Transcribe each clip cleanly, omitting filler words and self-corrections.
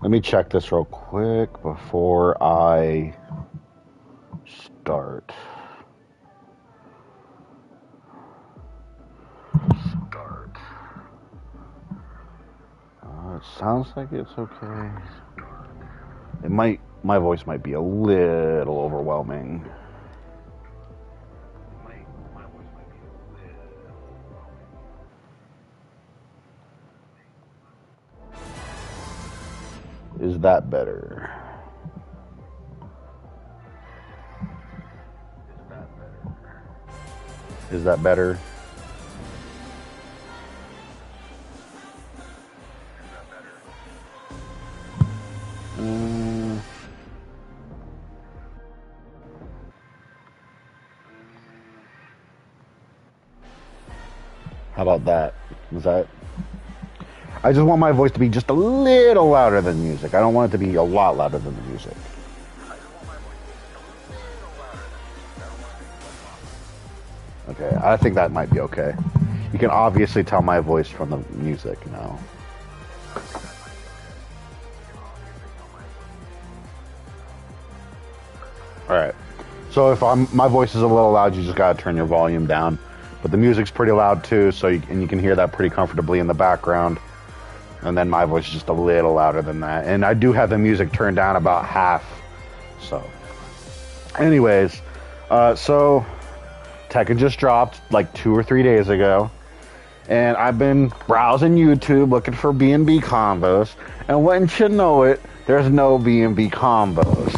Let me check this real quick before I start. It sounds like it's okay. My voice might be a little overwhelming. Is that better? Is that better? How about that? Is that? I just want my voice to be just a little louder than music. I don't want it to be a lot louder than the music. Okay, I think that might be okay. You can obviously tell my voice from the music now. Alright. So if my voice is a little loud, you just gotta turn your volume down. But the music's pretty loud too, so you can hear that pretty comfortably in the background. And then my voice is just a little louder than that. And I do have the music turned down about half. So, anyways, so Tekken just dropped like 2 or 3 days ago. And I've been browsing YouTube looking for B&B combos. And wouldn't you know it, there's no B&B combos.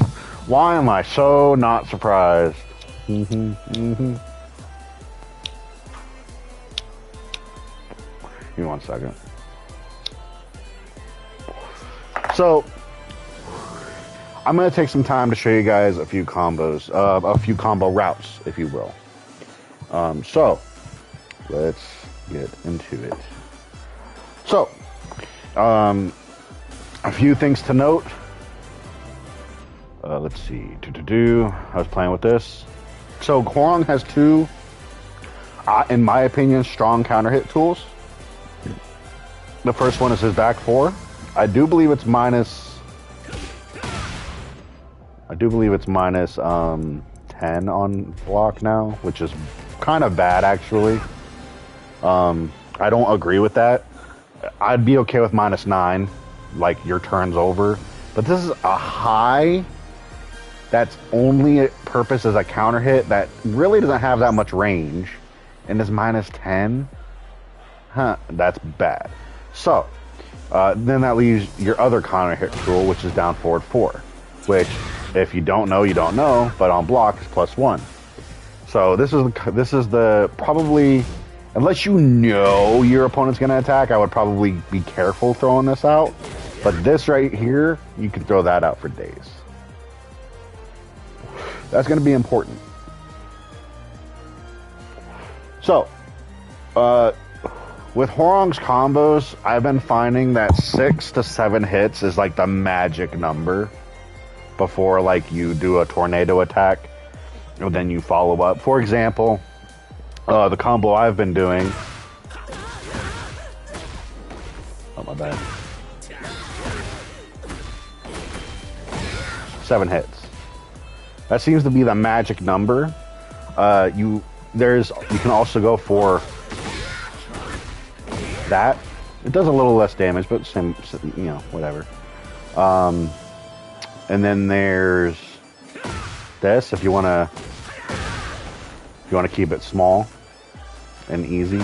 Why am I so not surprised? Give me 1 second. So, I'm going to take some time to show you guys a few combos, a few combo routes, if you will. So, let's get into it. So, a few things to note. Let's see. I was playing with this. So, Hwoarang has 2, in my opinion, strong counter hit tools. The first one is his back 4. I do believe it's minus 10 on block now, which is kind of bad actually. I don't agree with that. I'd be okay with minus 9, like your turn's over. But this is a high that's only a purpose as a counter hit that really doesn't have that much range, and is minus 10. That's bad. So, then that leaves your other counter hit tool, which is down forward 4, which, if you don't know, you don't know, but on block is +1. So this is the probably, unless you know your opponent's going to attack, I would probably be careful throwing this out. But this right here, you can throw that out for days. That's going to be important. So, with Hwoarang's combos, I've been finding that 6 to 7 hits is like the magic number before like you do a tornado attack, and then you follow up. For example, the combo I've been doing. Oh, my bad. 7 hits. That seems to be the magic number. You can also go for that. It does a little less damage, but same, you know, whatever. And then there's this if you wanna keep it small and easy.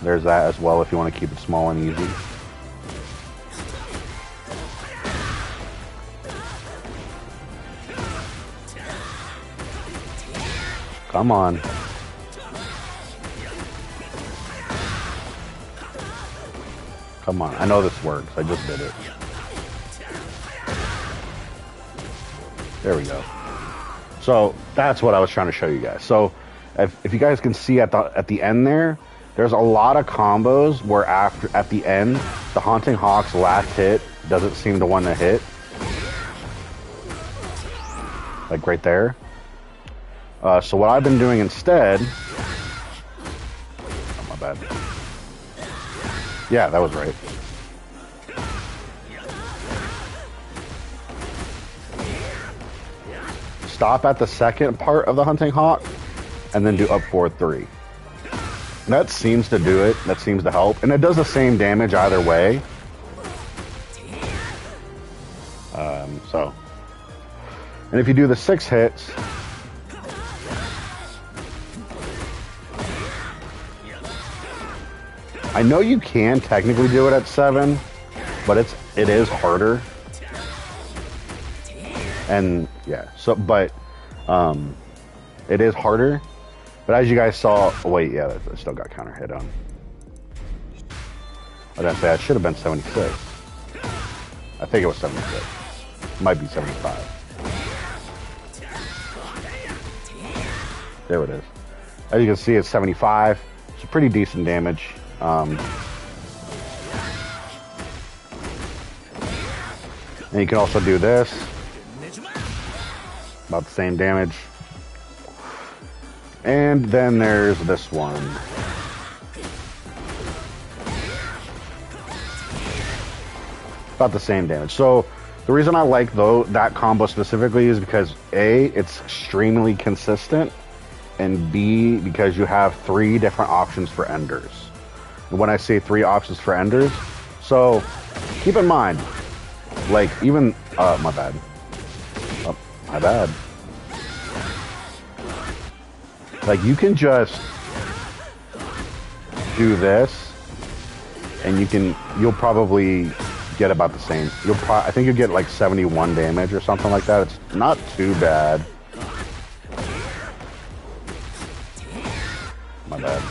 There's that as well if you want to keep it small and easy. Come on. Come on. I know this works. I just did it. There we go. So that's what I was trying to show you guys. So if you guys can see at the end there's a lot of combos where at the end, the Haunting Hawk's last hit doesn't seem to want to hit. Like right there. So what I've been doing instead... Oh, my bad. Yeah, that was right. Stop at the second part of the hunting hawk, and then do up forward 3. That seems to do it. That seems to help. And it does the same damage either way. So. And if you do the 6 hits, I know you can technically do it at 7, but it is harder. And yeah, so but it is harder. But as you guys saw, oh wait, yeah, that still got counter hit on. I didn't say that should have been 76. I think it was 76. Might be 75. There it is. As you can see, it's 75. It's a pretty decent damage. And you can also do this. About the same damage. And then there's this one. About the same damage. So the reason I like that combo specifically is because A, it's extremely consistent, and B, because you have 3 different options for enders. And when I say 3 options for enders, so keep in mind, like even my bad. Oh, my bad. Like you can just do this, and you'll probably get about the same. I think you'll get like 71 damage or something like that. It's not too bad. My bad.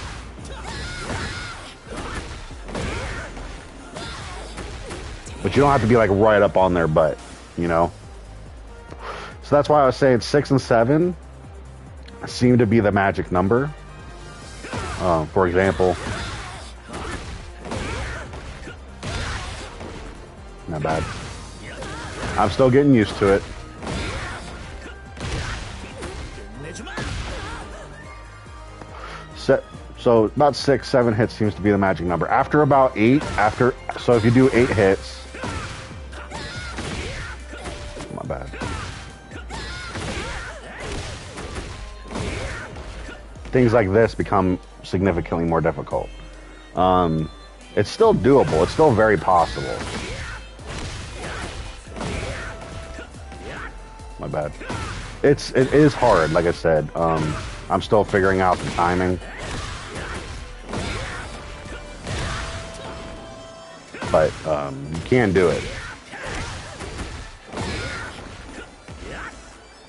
But you don't have to be like right up on their butt, you know? So that's why I was saying 6 and 7 seem to be the magic number. For example, not bad. I'm still getting used to it. So about 6, 7 hits seems to be the magic number. After about 8, so if you do 8 hits, my bad. Things like this become significantly more difficult. It's still doable. It's still very possible. My bad. It is hard, like I said. I'm still figuring out the timing. But you can do it.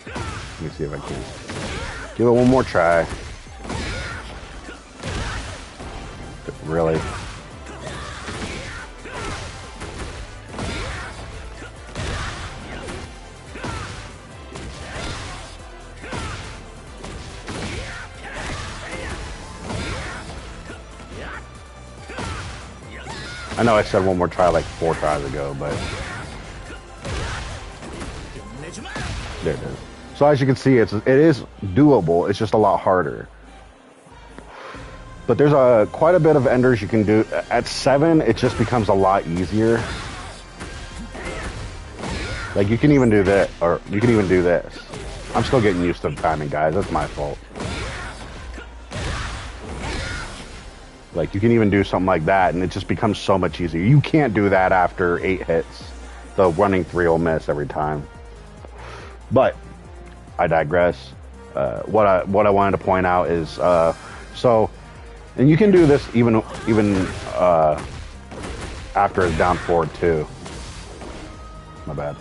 Let me see if I can. Give it one more try. Really? I know I said one more try like 4 tries ago, but there it is. So as you can see, it is doable. It's just a lot harder. But there's quite a bit of enders you can do. At 7, it just becomes a lot easier. Like you can even do that, or you can even do this. I'm still getting used to the timing, guys. That's my fault. Like you can even do something like that, and it just becomes so much easier. You can't do that after 8 hits. The running 3 will miss every time. But I digress. What I wanted to point out is and you can do this even after it's down forward too. My bad.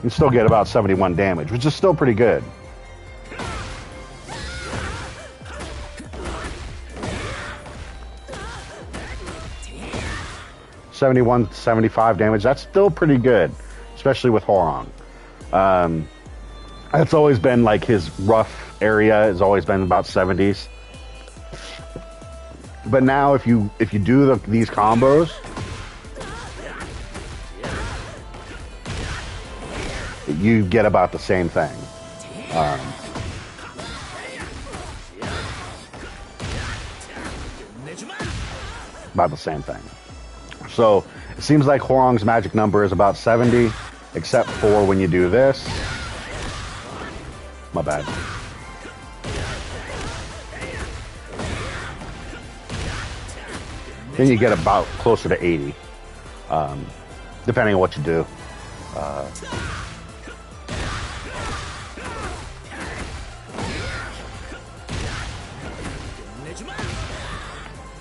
You still get about 71 damage, which is still pretty good. $71, $75 damage, that's still pretty good, especially with Hwoarang. That's always been like his rough area, has always been about 70s. But now if you do these combos, you get about the same thing. about the same thing. So it seems like Hwoarang's magic number is about 70, except for when you do this. My bad. Then you get about closer to 80, depending on what you do.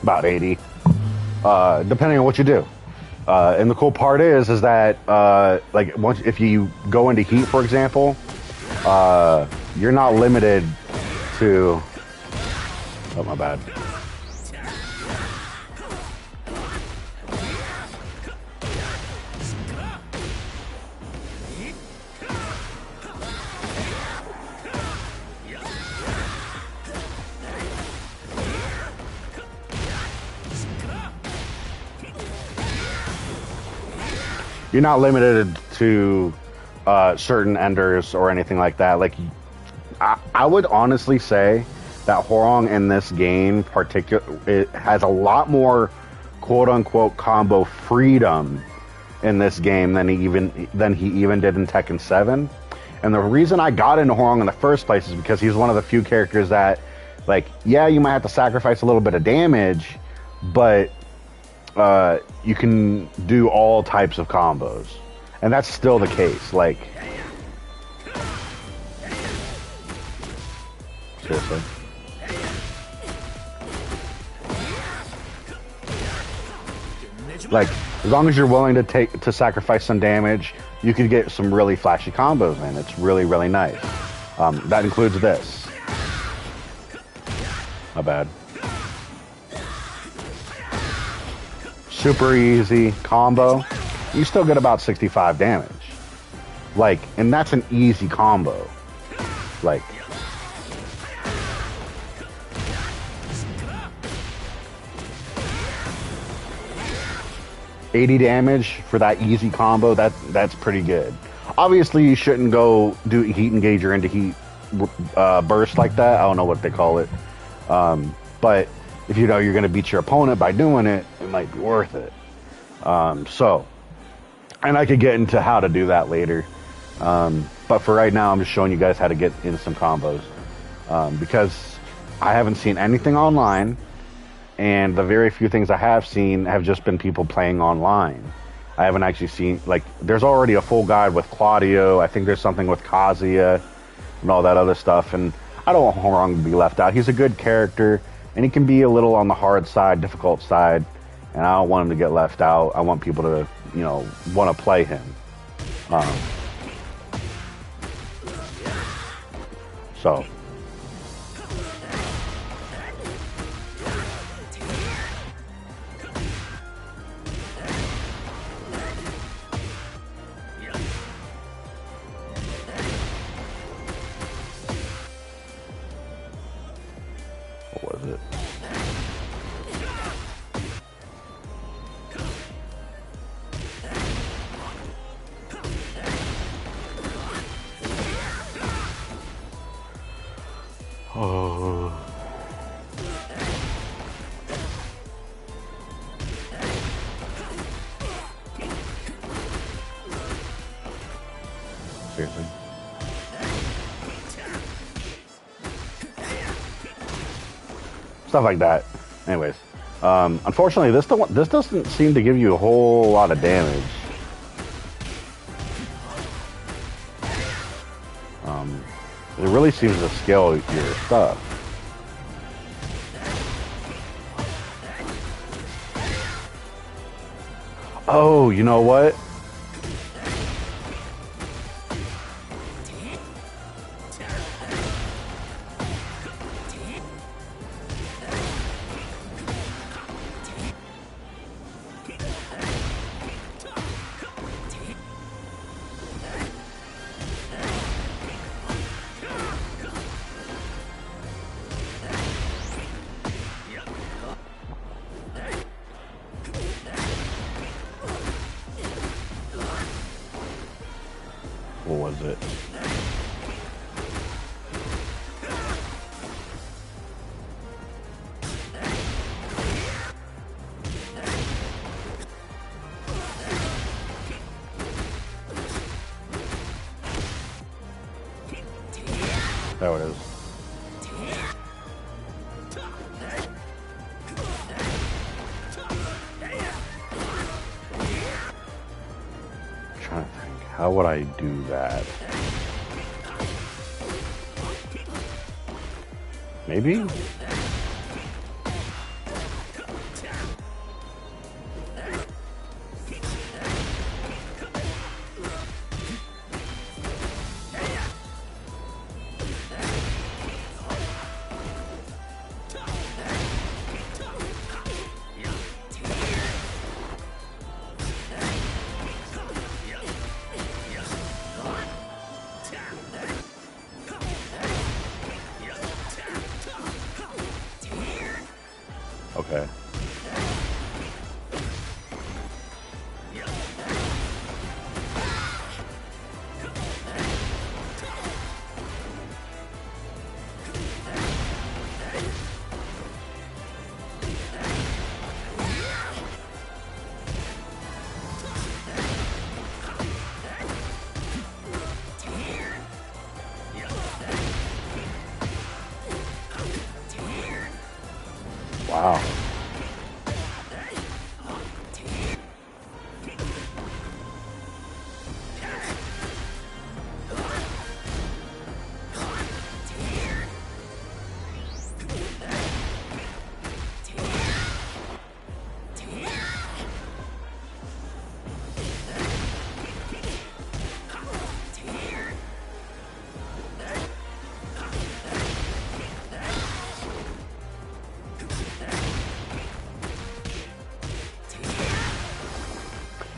About 80, depending on what you do. And the cool part is that like once if you go into heat, for example, you're not limited to. Oh, my bad. You're not limited to certain enders or anything like that. Like, I would honestly say that Hwoarang in this game, it has a lot more quote-unquote combo freedom in this game than he even did in Tekken 7. And the reason I got into Hwoarang in the first place is because he's one of the few characters that, like, yeah, you might have to sacrifice a little bit of damage, but you can do all types of combos, and that's still the case. Like, seriously. Like, as long as you're willing to sacrifice some damage, you can get some really flashy combos in. It's really, really nice. That includes this. My bad. Super easy combo. You still get about 65 damage. Like, and that's an easy combo. Like, $80 damage for that easy combo. That's pretty good. Obviously, you shouldn't go do heat engager into heat burst like that. I don't know what they call it. But if you know you're going to beat your opponent by doing it, it might be worth it. So, and I could get into how to do that later. But for right now, I'm just showing you guys how to get in some combos. Because I haven't seen anything online, and the very few things I have seen have just been people playing online. I haven't actually seen, like, there's already a full guide with Claudio. I think there's something with Kazuya and all that other stuff. And I don't want Hwoarang to be left out. He's a good character, and he can be a little on the hard side, difficult side. And I don't want him to get left out. I want people to, you know, want to play him. So. What was it? Oh. Seriously. Stuff like that. Anyways, unfortunately, this doesn't seem to give you a whole lot of damage. It really seems to scale your stuff. Oh, you know what? There it is. I'm trying to think. How would I do that? Maybe? Okay. Wow.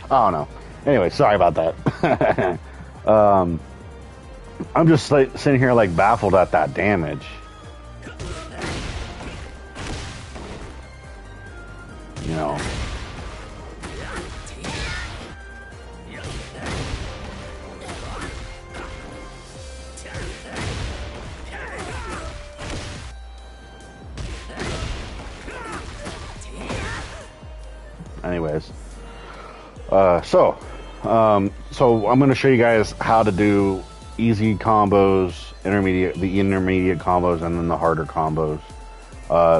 I don't know. Anyway, sorry about that. I'm just like sitting here like baffled at that damage. You know. Anyways. So I'm going to show you guys how to do easy combos, the intermediate combos, and then the harder combos.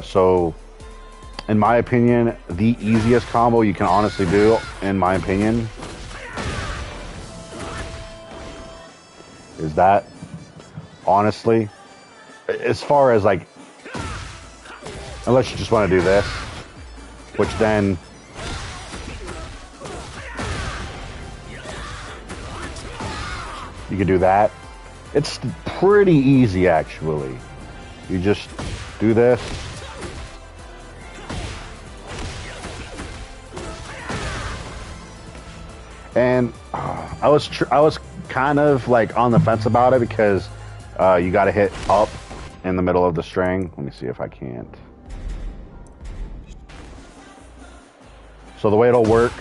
So, in my opinion, the easiest combo you can honestly do, in my opinion, is that. Honestly, as far as like, unless you just want to do this, which then. You can do that. It's pretty easy, actually. You just do this. And I was kind of like on the fence about it because you got to hit up in the middle of the string. Let me see if I can't. So the way it'll work.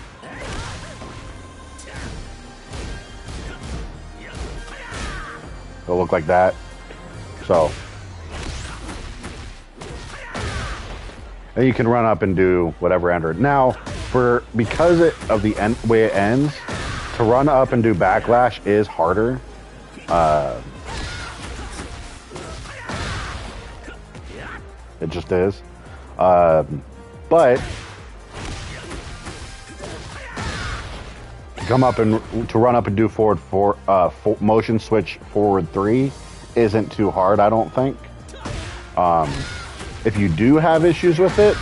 It'll look like that. So, and you can run up and do whatever ender. Now, because of the way it ends, to run up and do Backlash is harder. It just is. But to run up and do motion switch forward 3 isn't too hard, I don't think. If you do have issues with it,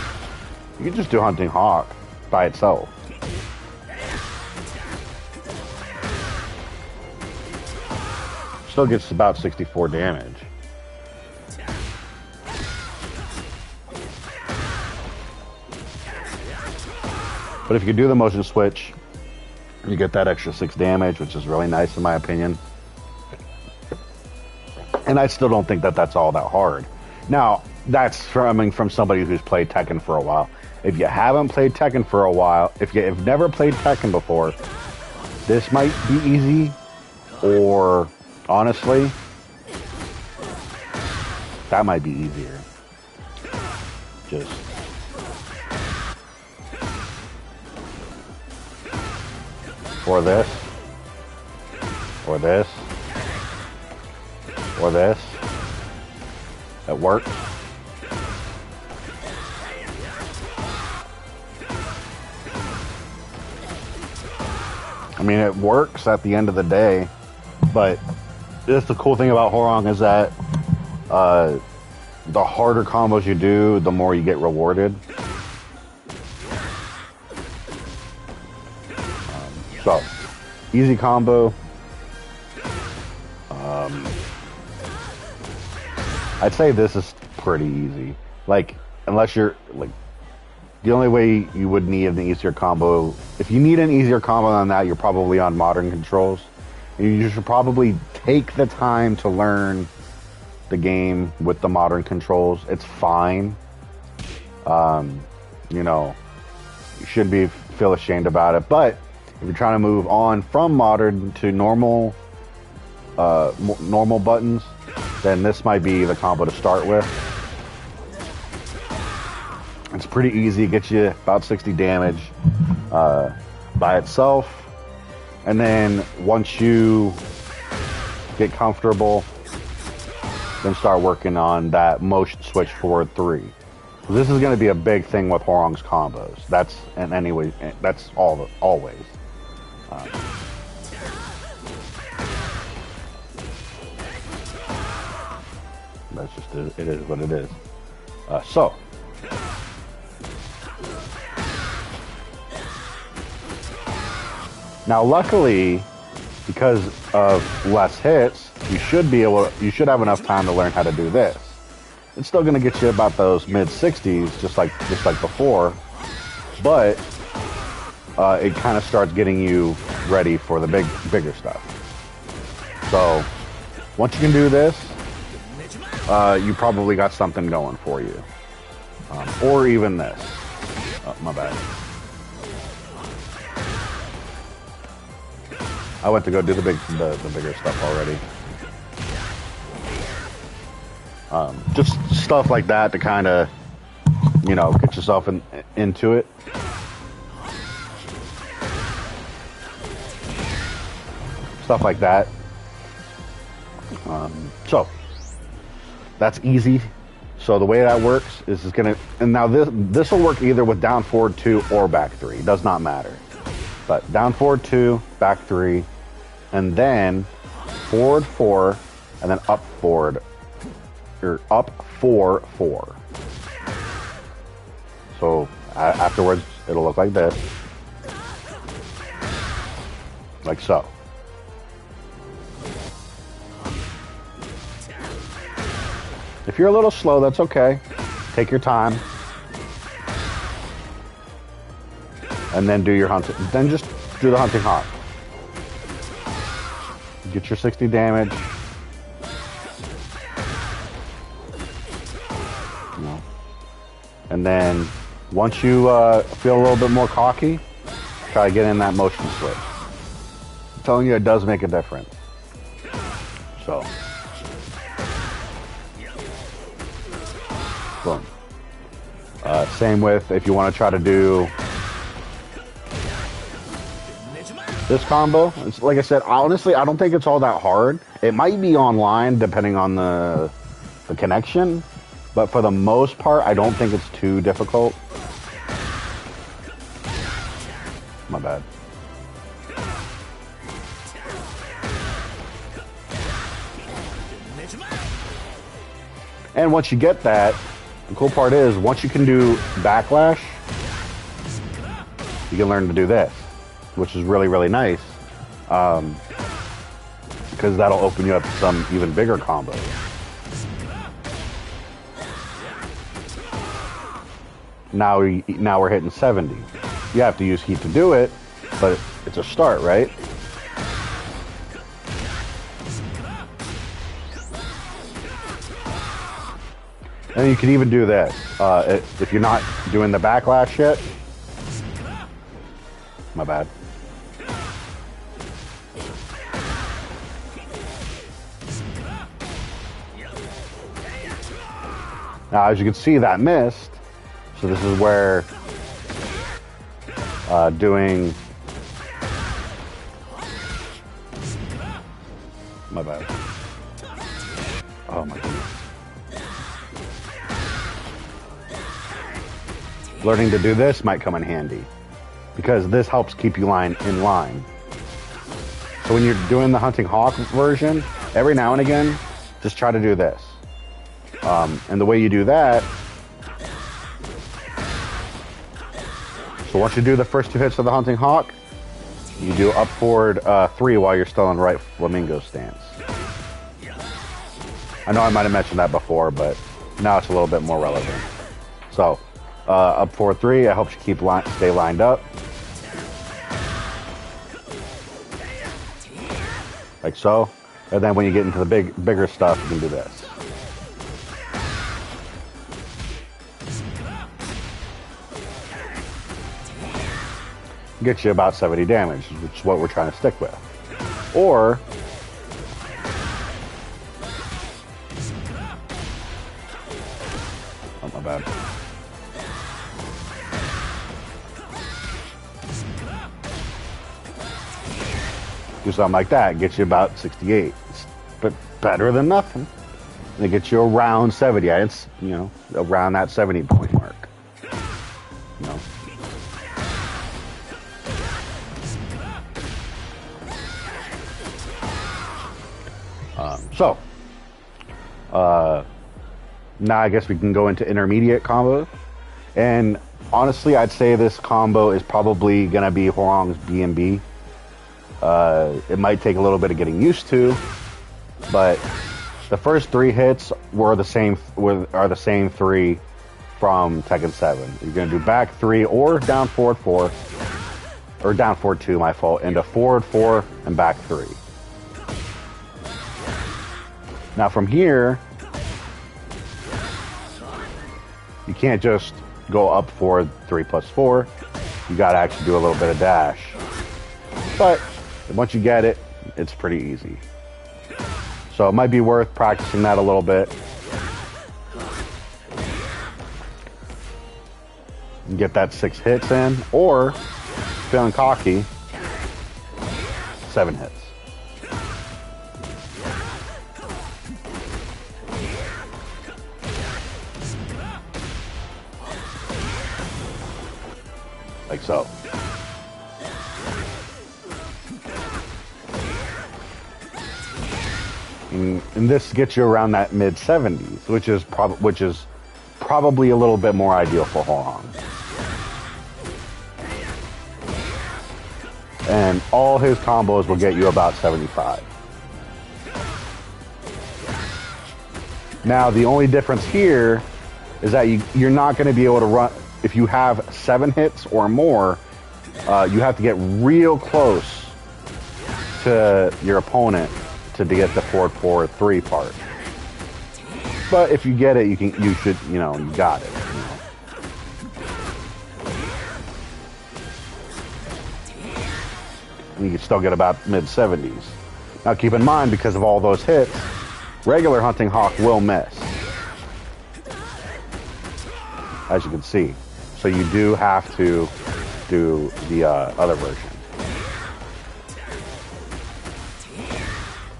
you can just do Hunting Hawk by itself. Still gets about 64 damage. But if you do the motion switch, you get that extra 6 damage, which is really nice in my opinion. And I still don't think that that's all that hard. Now, that's coming from somebody who's played Tekken for a while. If you haven't played Tekken for a while, if you've never played Tekken before, this might be easy, or honestly, that might be easier. Just or this, or this, or this. It works. I mean, it works at the end of the day, but that's the cool thing about Hwoarang is that the harder combos you do, the more you get rewarded. So, easy combo. I'd say this is pretty easy. Like, unless you're, like, the only way you would need an easier combo, if you need an easier combo than that, you're probably on modern controls. You should probably take the time to learn the game with the modern controls. It's fine. You know, you shouldn't feel ashamed about it. But if you're trying to move on from modern to normal buttons, then this might be the combo to start with. It's pretty easy. It gets you about 60 damage by itself. And then once you get comfortable, then start working on that motion switch forward 3. So this is going to be a big thing with Hwoarang's combos. That's, and anyway, that's always. That's just it is what it is. So. Now, luckily, because of less hits, you should have enough time to learn how to do this. It's still going to get you about those mid-60s, just like before, but it kind of starts getting you ready for the bigger stuff. So, once you can do this, you probably got something going for you, or even this. Oh, my bad. I went to go do the bigger stuff already. Just stuff like that to kind of, you know, get yourself into it. Stuff like that. So that's easy. So the way that works is it's gonna, and now this will work either with down forward 2 or back 3. It does not matter. But down forward 2, back 3. And then forward 4, and then up forward, or up 4, 4. So afterwards, it'll look like this, like so. If you're a little slow, that's okay. Take your time, and then do your hunting. Then just do the hunting hop. Get your 60 damage. You know. And then once you feel a little bit more cocky, try to get in that motion switch. I'm telling you, it does make a difference. So, boom. Same with if you want to try to do this combo. It's, like I said, honestly, I don't think it's all that hard. It might be online depending on the connection, but for the most part, I don't think it's too difficult. My bad. And once you get that, the cool part is once you can do Backlash, you can learn to do this, which is really, really nice, because that'll open you up to some even bigger combos. Now we're hitting 70. You have to use heat to do it, but it's a start, right? And you can even do this. If you're not doing the Backlash yet, my bad. Now, as you can see, that missed. So this is where doing... My bad. Oh my goodness. learning to do this might come in handy, because this helps keep you in line. So when you're doing the Hunting Hawk version, every now and again, just try to do this. And the way you do that, so once you do the first 2 hits of the Hunting Hawk, you do up forward 3 while you're still in right flamingo stance. I know I might have mentioned that before, but now it's a little bit more relevant. So up forward 3, it helps you stay lined up. Like so. And then when you get into the bigger stuff, you can do this. Gets you about 70 damage, which is what we're trying to stick with. Or oh, my bad. Do something like that, gets you about 68. But better than nothing. And it gets you around 70. It's, you know, around that 70 point mark. You know. Now I guess we can go into intermediate combos. And honestly, I'd say this combo is probably going to be Hwoarang's B&B. It might take a little bit of getting used to, but the first 3 hits are the same 3 from Tekken 7. You're going to do back 3 or down forward 4, or down forward 2, my fault, into forward 4 and back 3. Now from here, you can't just go up forward 3 plus 4. You got to actually do a little bit of dash. But once you get it, it's pretty easy. So it might be worth practicing that a little bit. And get that 6 hits in, or feeling cocky, 7 hits. Like so. And this gets you around that mid 70s, which is probably a little bit more ideal for Hwoarang. And all his combos will get you about 75. Now the only difference here is that you're not going to be able to run. If you have 7 hits or more, you have to get real close to your opponent to get the forward 3 part. But if you get it, you got it. You know. And you can still get about mid 70s. Now keep in mind, because of all those hits, regular Hunting Hawk will miss, as you can see. So you do have to do the other version.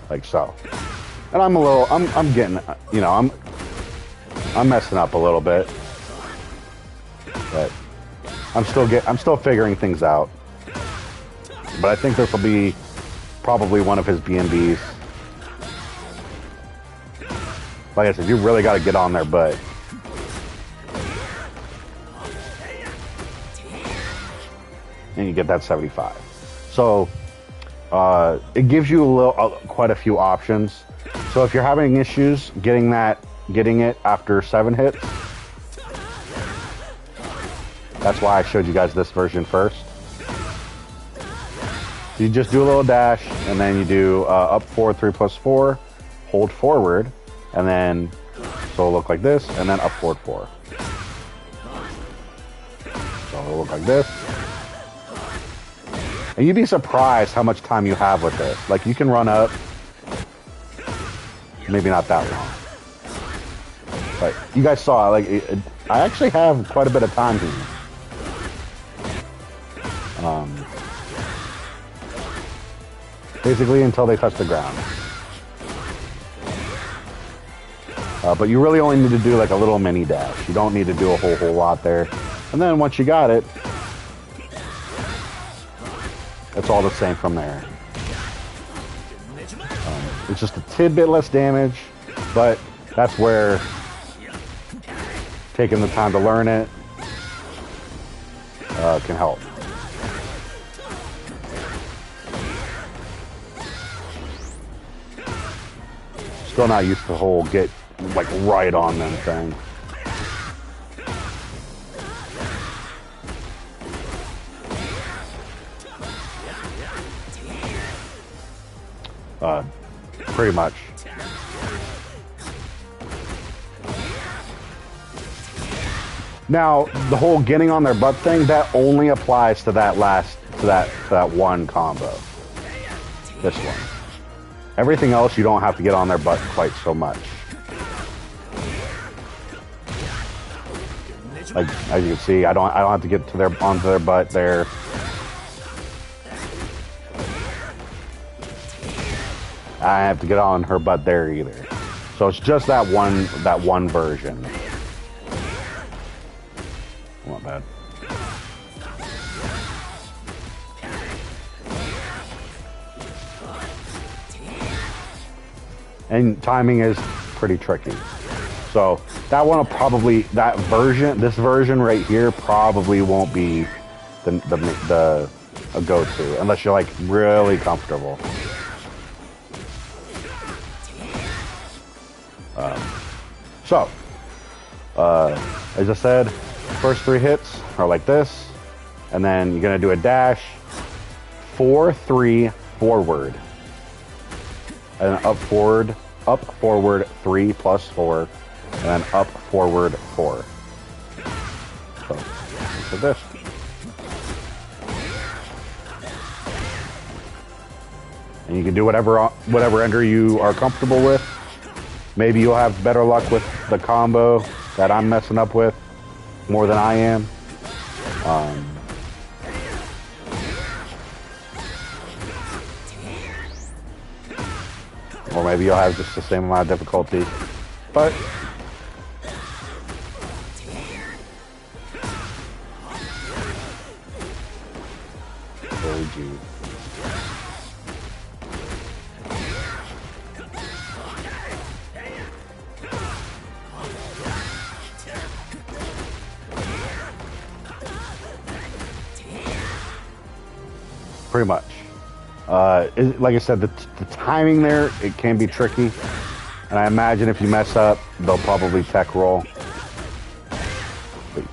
Like so. And I'm getting, you know, I'm messing up a little bit. But I'm still figuring things out. But I think this will be probably one of his B&Bs. Like I said, you really got to get on their butt. And you get that 75. So it gives you quite a few options. So if you're having issues getting it after 7 hits, that's why I showed you guys this version first. You just do a little dash, and then you do up forward 3 plus 4, hold forward, and then so it'll look like this, and then up forward 4. So it'll look like this. And you'd be surprised how much time you have with this. Like, you can run up, maybe not that long. But you guys saw, like, I actually have quite a bit of time here. Basically until they touch the ground. But you really only need to do like a little mini dash. You don't need to do a whole lot there. And then once you got it, it's all the same from there. It's just a tidbit less damage, but that's where taking the time to learn it can help. Still not used to the whole get like right on them thing. Pretty much. Now, the whole getting on their butt thing, that only applies to that that one combo. This one. Everything else, you don't have to get on their butt quite so much. Like, as you can see, I don't have to get onto their butt there. I have to get on her butt there either. So it's just that one version. Not bad. And timing is pretty tricky. So that one will probably, this version right here probably won't be a go-to unless you're like really comfortable. As I said, first 3 hits are like this, and then you're gonna do a dash, 4-3 forward, and then up forward 3 plus 4, and then up forward 4. So look at this. And you can do whatever ender you are comfortable with. Maybe you'll have better luck with the combo that I'm messing up with more than I am. Or maybe you'll have just the same amount of difficulty. But pretty much. Like I said, the timing there, it can be tricky. And I imagine if you mess up, they'll probably tech roll. But,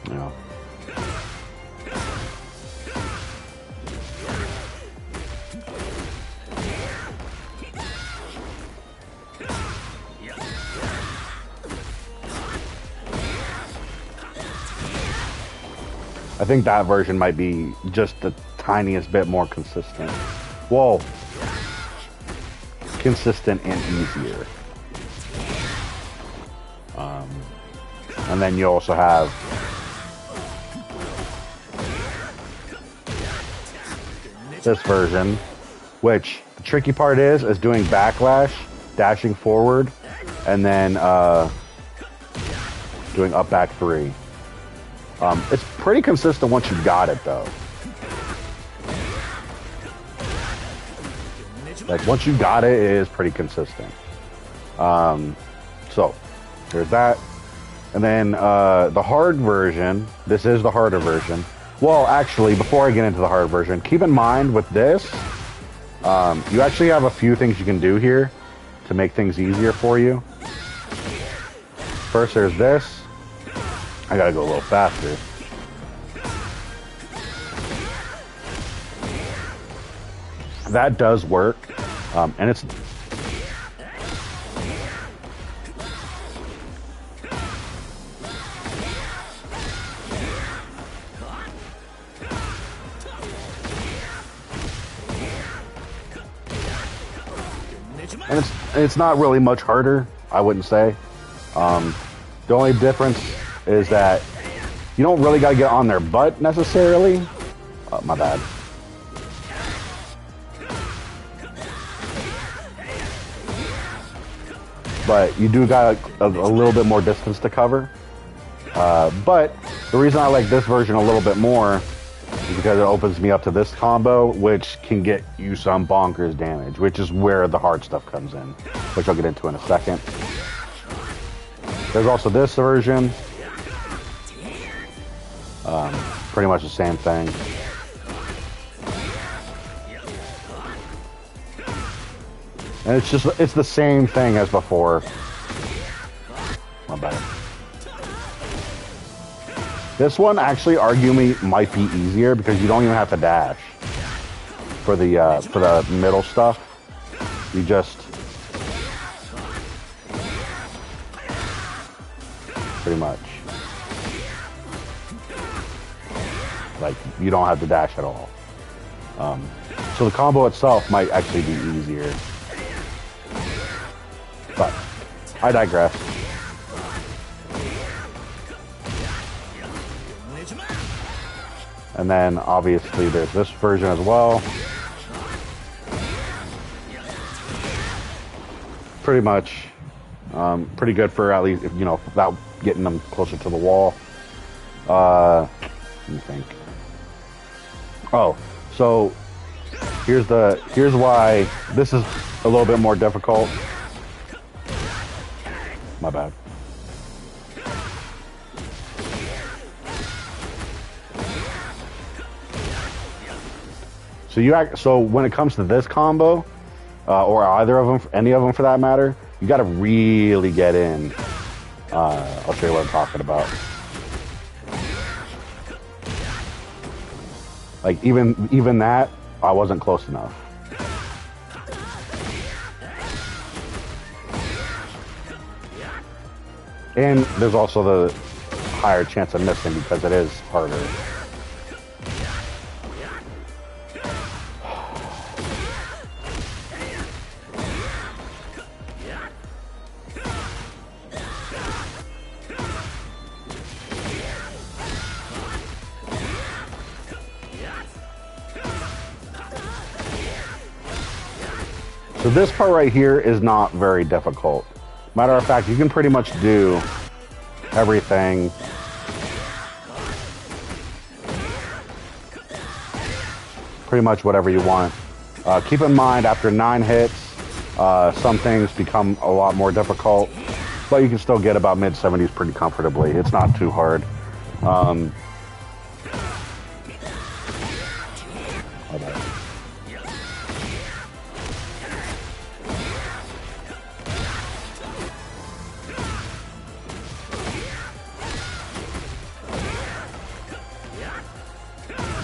you know. I think that version might be just the tiniest bit more consistent. Whoa. Consistent and easier. And then you also have this version, which the tricky part is doing backlash, dashing forward, and then doing up back 3. It's pretty consistent once you've got it, though. Like, once you got it, it is pretty consistent. So, there's that. And then the hard version, this is the harder version. Well, actually, before I get into the hard version, keep in mind with this, you actually have a few things you can do here to make things easier for you. First, there's this. I gotta go a little faster. That does work, and it's it's not really much harder, I wouldn't say. The only difference is that you don't really got to get on their butt necessarily. My bad. But you do got a little bit more distance to cover. But The reason I like this version a little bit more is because it opens me up to this combo, which can get you some bonkers damage, which is where the hard stuff comes in, which I'll get into in a second. There's also this version. Pretty much the same thing. And it's the same thing as before. My bad. This one actually, arguably, might be easier because you don't even have to dash for the middle stuff. You just pretty much like you don't have to dash at all. So the combo itself might actually be easier, but I digress. And then obviously there's this version as well. Pretty much pretty good for at least, you know, without getting them closer to the wall. Let me think. Oh, so here's why this is a little bit more difficult. My bad. So when it comes to this combo, or either of them, any of them for that matter, you got to really get in. I'll show you what I'm talking about. Like even that, I wasn't close enough. And there's also the higher chance of missing because it is harder. So this part right here is not very difficult. Matter of fact, you can pretty much do everything. Pretty much whatever you want. Keep in mind, after 9 hits, some things become a lot more difficult, but you can still get about mid-70s pretty comfortably. It's not too hard.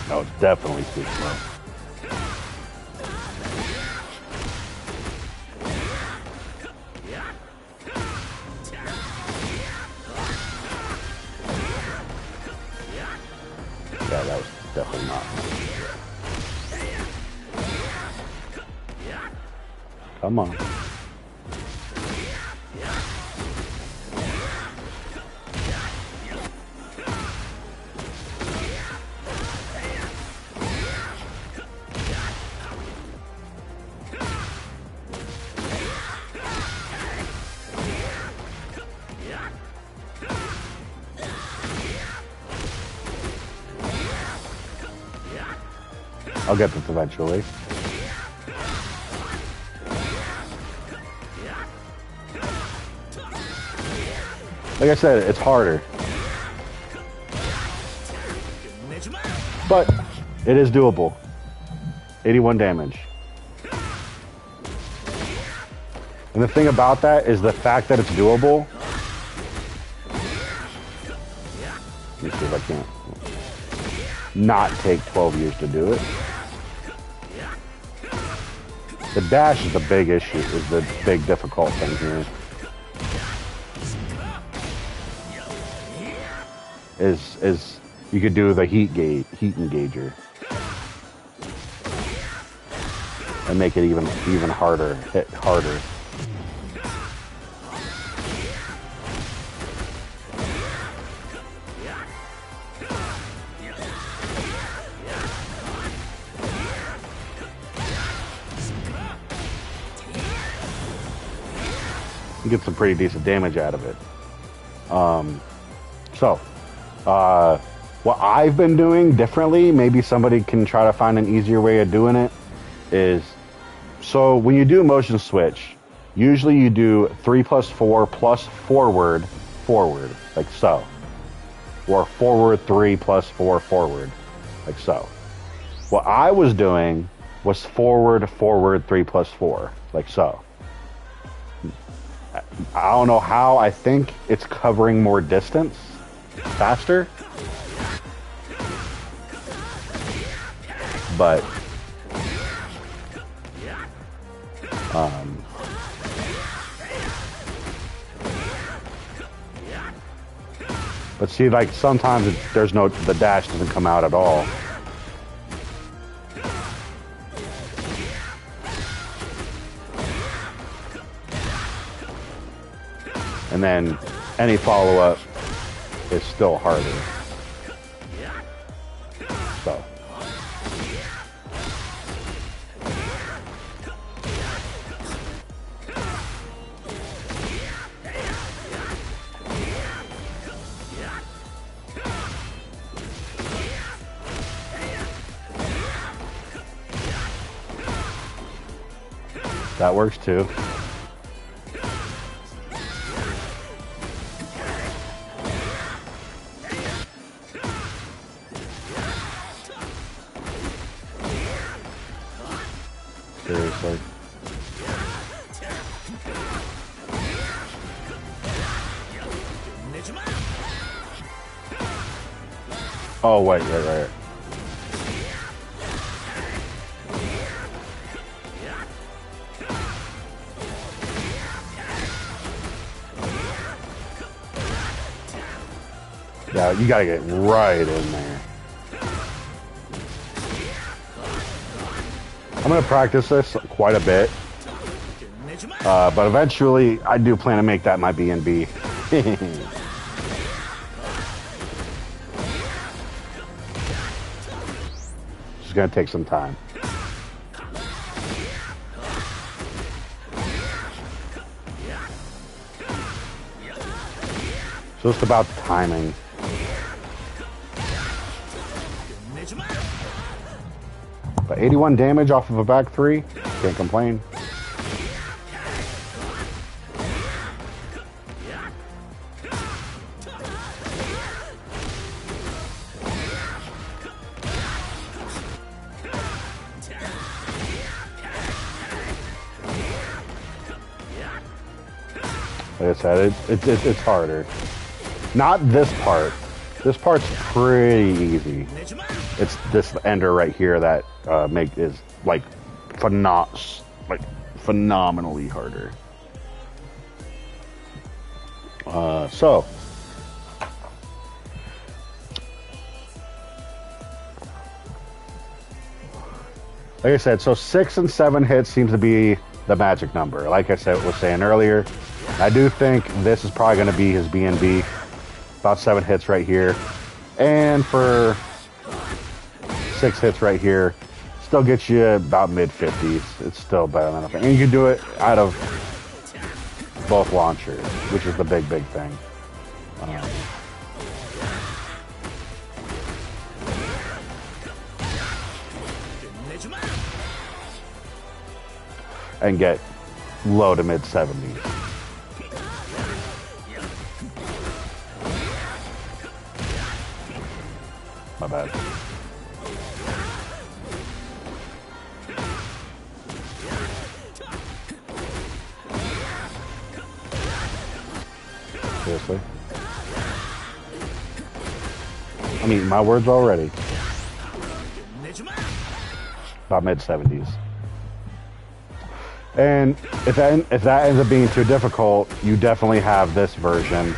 No, it's definitely too slow. Yeah, that was definitely not. Come on. I'll get this eventually. Like I said, it's harder. But it is doable. 81 damage. And the thing about that is the fact that it's doable. Let me see if I can't not take 12 years to do it. The dash is the big issue, is the big difficult thing here. Is you could do the heat engager and make it even harder, hit harder. Get some pretty decent damage out of it. So What I've been doing differently, maybe somebody can try to find an easier way of doing it, is so when you do motion switch, usually you do 3 plus 4 plus forward, forward, like so. Or forward 3 plus 4 forward, like so. What I was doing was forward, forward 3 plus 4, like so. I don't know how, I think it's covering more distance faster. But see, like sometimes there's no, the dash doesn't come out at all. And then any follow-up is still harder. So. That works too. Seriously. Oh, wait, right. Yeah, you gotta get right in there. I'm gonna practice this quite a bit, but eventually I do plan to make that my B&B. It's gonna take some time. So it's about the timing. But 81 damage off of a back 3, can't complain. Like I said, it's harder. Not this part. This part's pretty easy. It's this ender right here that is like phenomenally harder. So like I said, so 6 and 7 hits seems to be the magic number. Like I was saying earlier, I do think this is probably going to be his B&B. About 7 hits right here. And for 6 hits right here, still gets you about mid-50s. It's still better than nothing. And you can do it out of both launchers, which is the big thing. And get low to mid-70s. My bad. Seriously? I'm eating my words already. About mid-70s. And if that ends up being too difficult, you definitely have this version,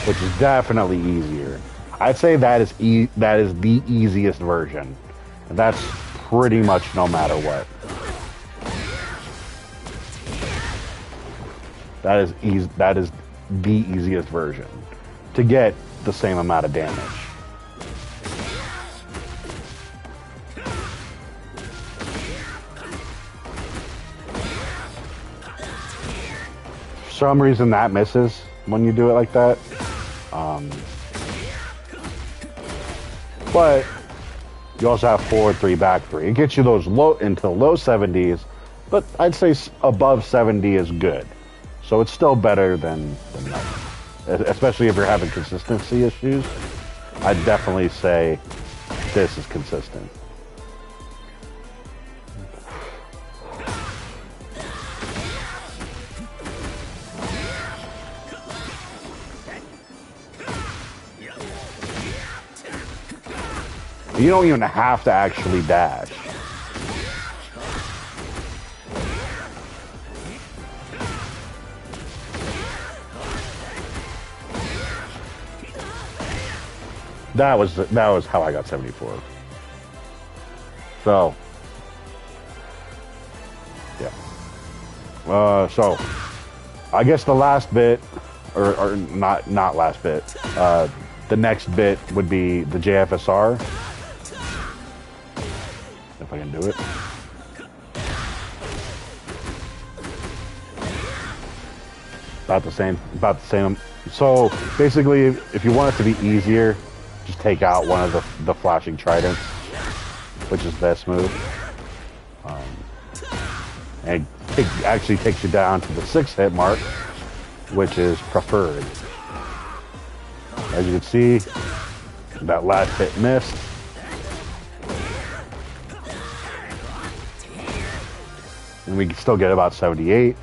which is definitely easier. I'd say that is the easiest version. And that's pretty much no matter what. That is the easiest version to get the same amount of damage. For some reason that misses when you do it like that. But you also have forward 3, back 3. It gets you those into the low 70s, but I'd say above 70 is good. So it's still better than nothing. Especially if you're having consistency issues, I'd definitely say this is consistent. You don't even have to actually dash. That was how I got 74. So, yeah. So, I guess the last bit, or not last bit. The next bit would be the JFSR. If I can do it. About the same. So basically, if you want it to be easier, just take out one of the flashing tridents, which is this move. And it actually takes you down to the 6-hit mark, which is preferred. As you can see, that last hit missed. And we can still get about 78.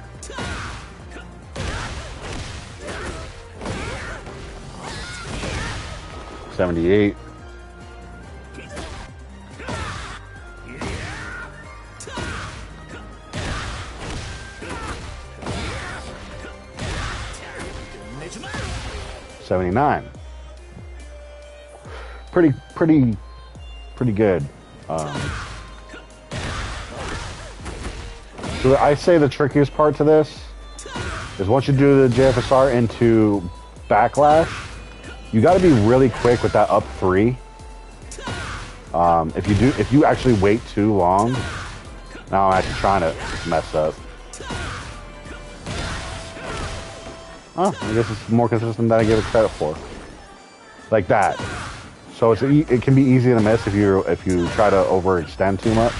$78. $79. Pretty good. So I say the trickiest part to this is once you do the JFSR into Backlash, you got to be really quick with that up 3. If you actually wait too long, now I'm actually trying to mess up. Oh, I guess it's more consistent than I give it credit for. Like that. So it can be easy to miss if you try to overextend too much.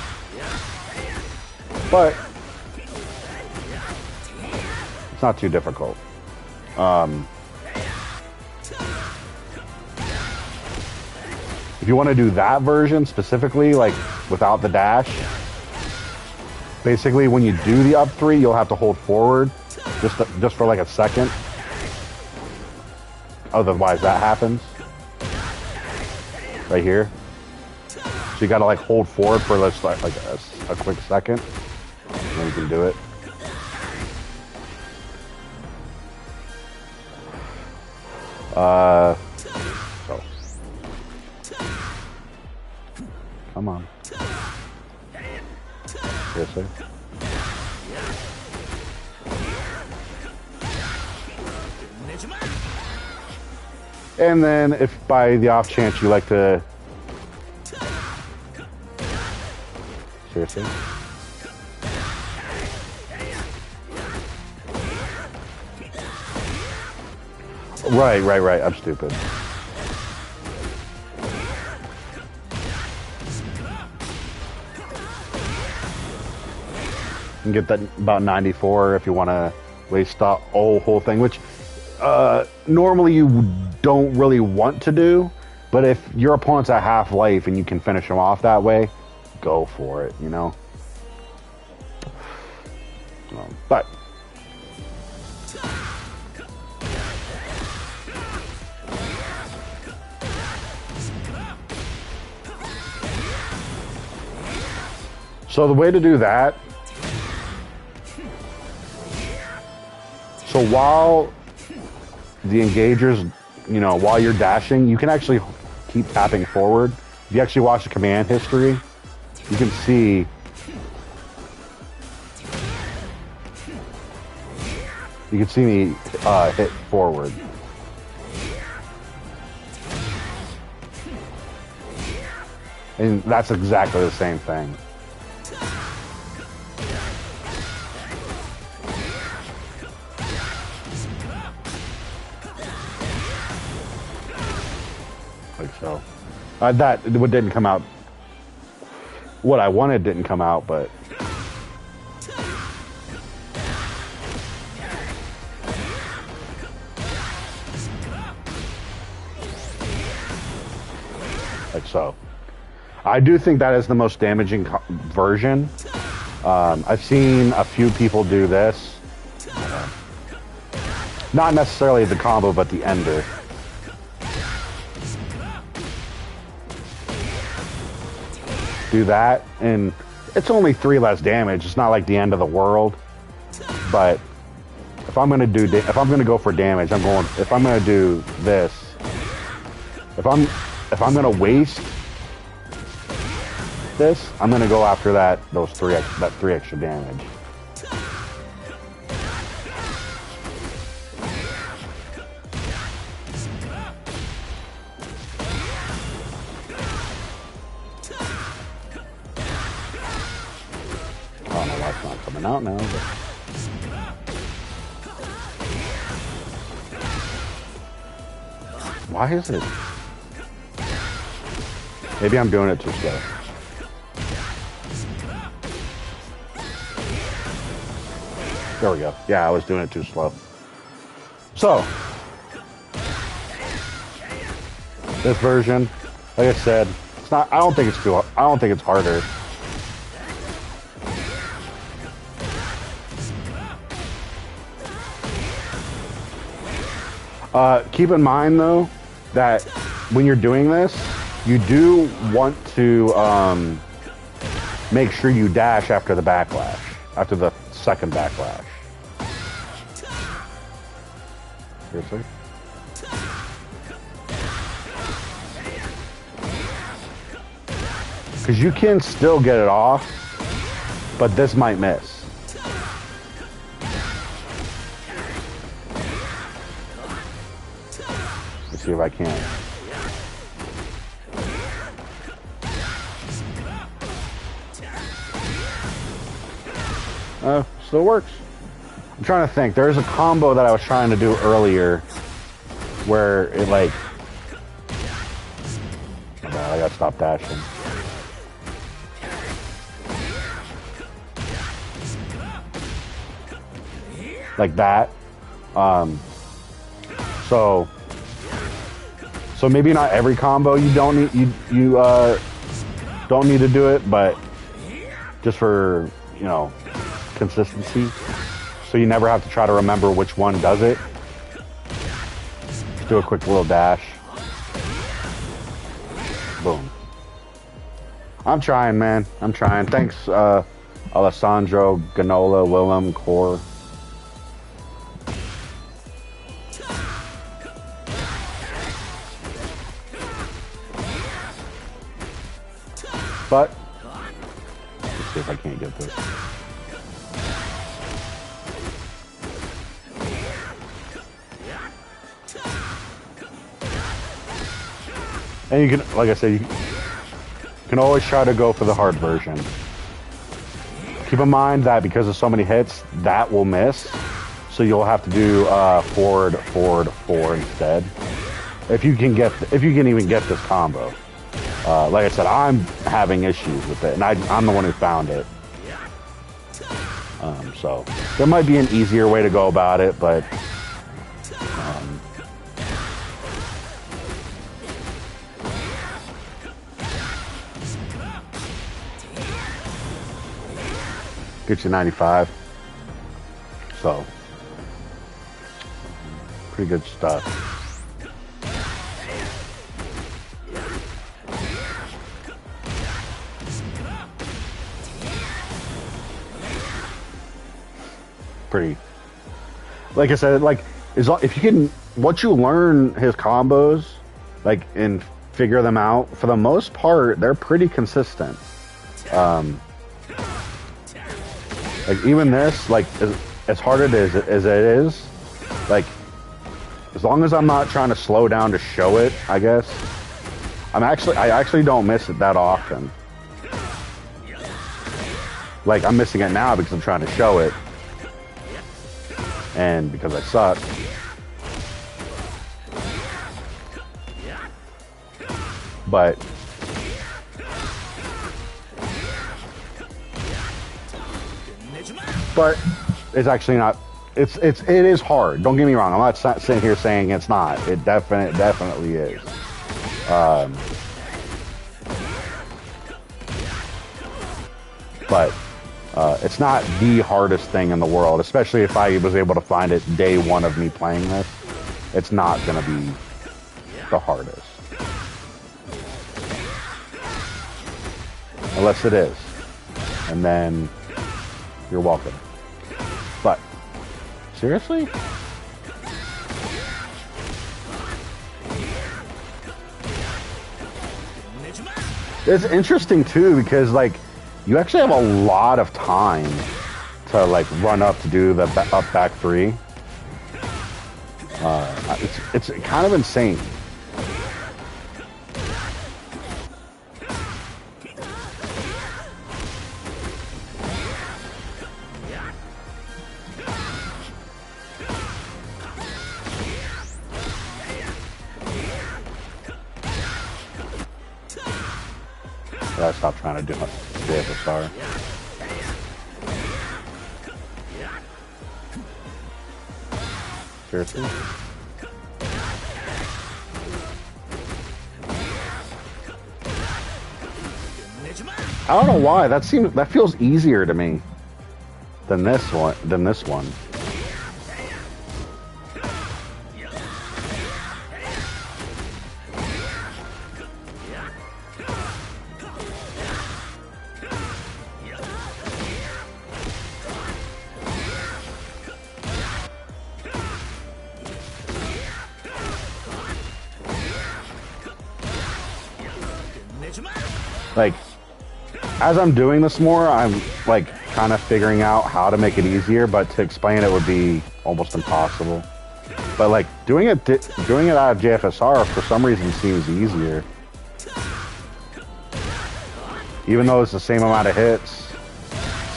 But it's not too difficult. If you want to do that version specifically, like without the dash, basically when you do the up 3, you'll have to hold forward just for like a second. Otherwise that happens. Right here. So you gotta like hold forward for like a quick second. And then you can do it. So. Come on. Seriously? And then if by the off chance you like to... Seriously? Right. I'm stupid. You can get that about 94 if you want to waste the whole thing, which normally you don't really want to do, but if your opponent's at half life and you can finish them off that way, go for it, you know? But so the way to do that, so while the engagers, you know, while you're dashing, you can actually keep tapping forward. If you actually watch the command history, you can see me hit forward. And that's exactly the same thing. Like so. That what didn't come out. What I wanted didn't come out, but like so. I do think that is the most damaging version. I've seen a few people do this. Not necessarily the combo, but the ender. Do that, and it's only 3 less damage. It's not like the end of the world. But if I'm gonna do, if I'm gonna go for damage, I'm going. If I'm gonna do this, if I'm gonna waste this, I'm gonna go after that 3 extra damage. I don't know why it's not coming out now. But... why is it? Maybe I'm doing it too slow. There we go. Yeah, I was doing it too slow. So, this version, like I said, it's not. I don't think it's too. I don't think it's harder. Keep in mind though that when you're doing this, you do want to make sure you dash after the backlash, after the second backlash. Seriously? Because you can still get it off, but this might miss. Let's see if I can. Still works. I'm trying to think. There's a combo that I was trying to do earlier where it like... oh, I gotta stop dashing. Like that. So maybe not every combo you don't need you don't need to do it, but just for, you know, consistency, so you never have to try to remember which one does it. Just do a quick little dash. Boom. I'm trying, man. I'm trying. Thanks, Alessandro, Ganola, Willem, Core. But let's see if I can't get this. And you can, like I said, you can always try to go for the hard version. Keep in mind that because of so many hits, that will miss. So you'll have to do forward, forward, forward instead. If you can even get this combo. Like I said, I'm having issues with it, and I'm the one who found it. So there might be an easier way to go about it, but get you 95. So pretty good stuff. Pretty, like I said, like if you can, once you learn his combos, like, and figure them out, for the most part, they're pretty consistent. Like even this, like as hard as it is, like as long as I'm not trying to slow down to show it, I guess, I actually don't miss it that often. Like I'm missing it now because I'm trying to show it. And because I suck. but it's actually not. It is hard. Don't get me wrong. I'm not sitting here saying it's not. It definitely is. But it's not the hardest thing in the world, especially if I was able to find it day one of me playing this. It's not going to be the hardest. Unless it is. And then you're welcome. But, seriously? It's interesting too because like you actually have a lot of time to like run up to do the up back three. It's kind of insane. I stopped trying to do JFSR. Seriously? I don't know why. That feels easier to me than this one. Like, as I'm doing this more, I'm like kind of figuring out how to make it easier, but to explain it would be almost impossible. But like doing it out of JFSR for some reason seems easier, even though it's the same amount of hits,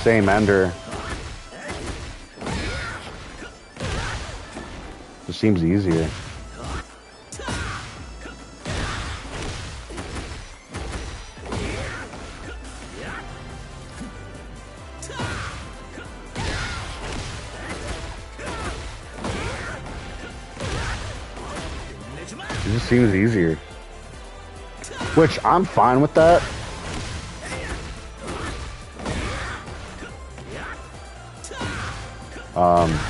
same ender. It seems easier. It just seems easier. Which, I'm fine with that.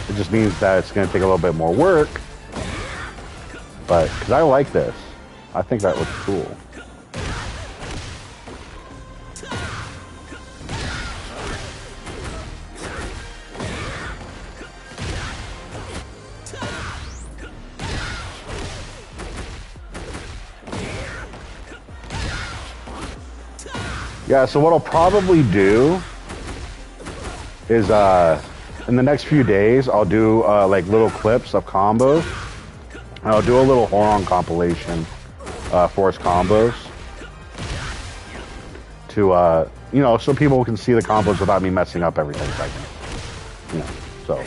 It just means that it's going to take a little bit more work. But, because I like this. I think that looks cool. Yeah, so what I'll probably do is, in the next few days, I'll do, like, little clips of combos. And I'll do a little Hwoarang compilation, for his combos. To, you know, so people can see the combos without me messing up every 10 seconds. You know, so.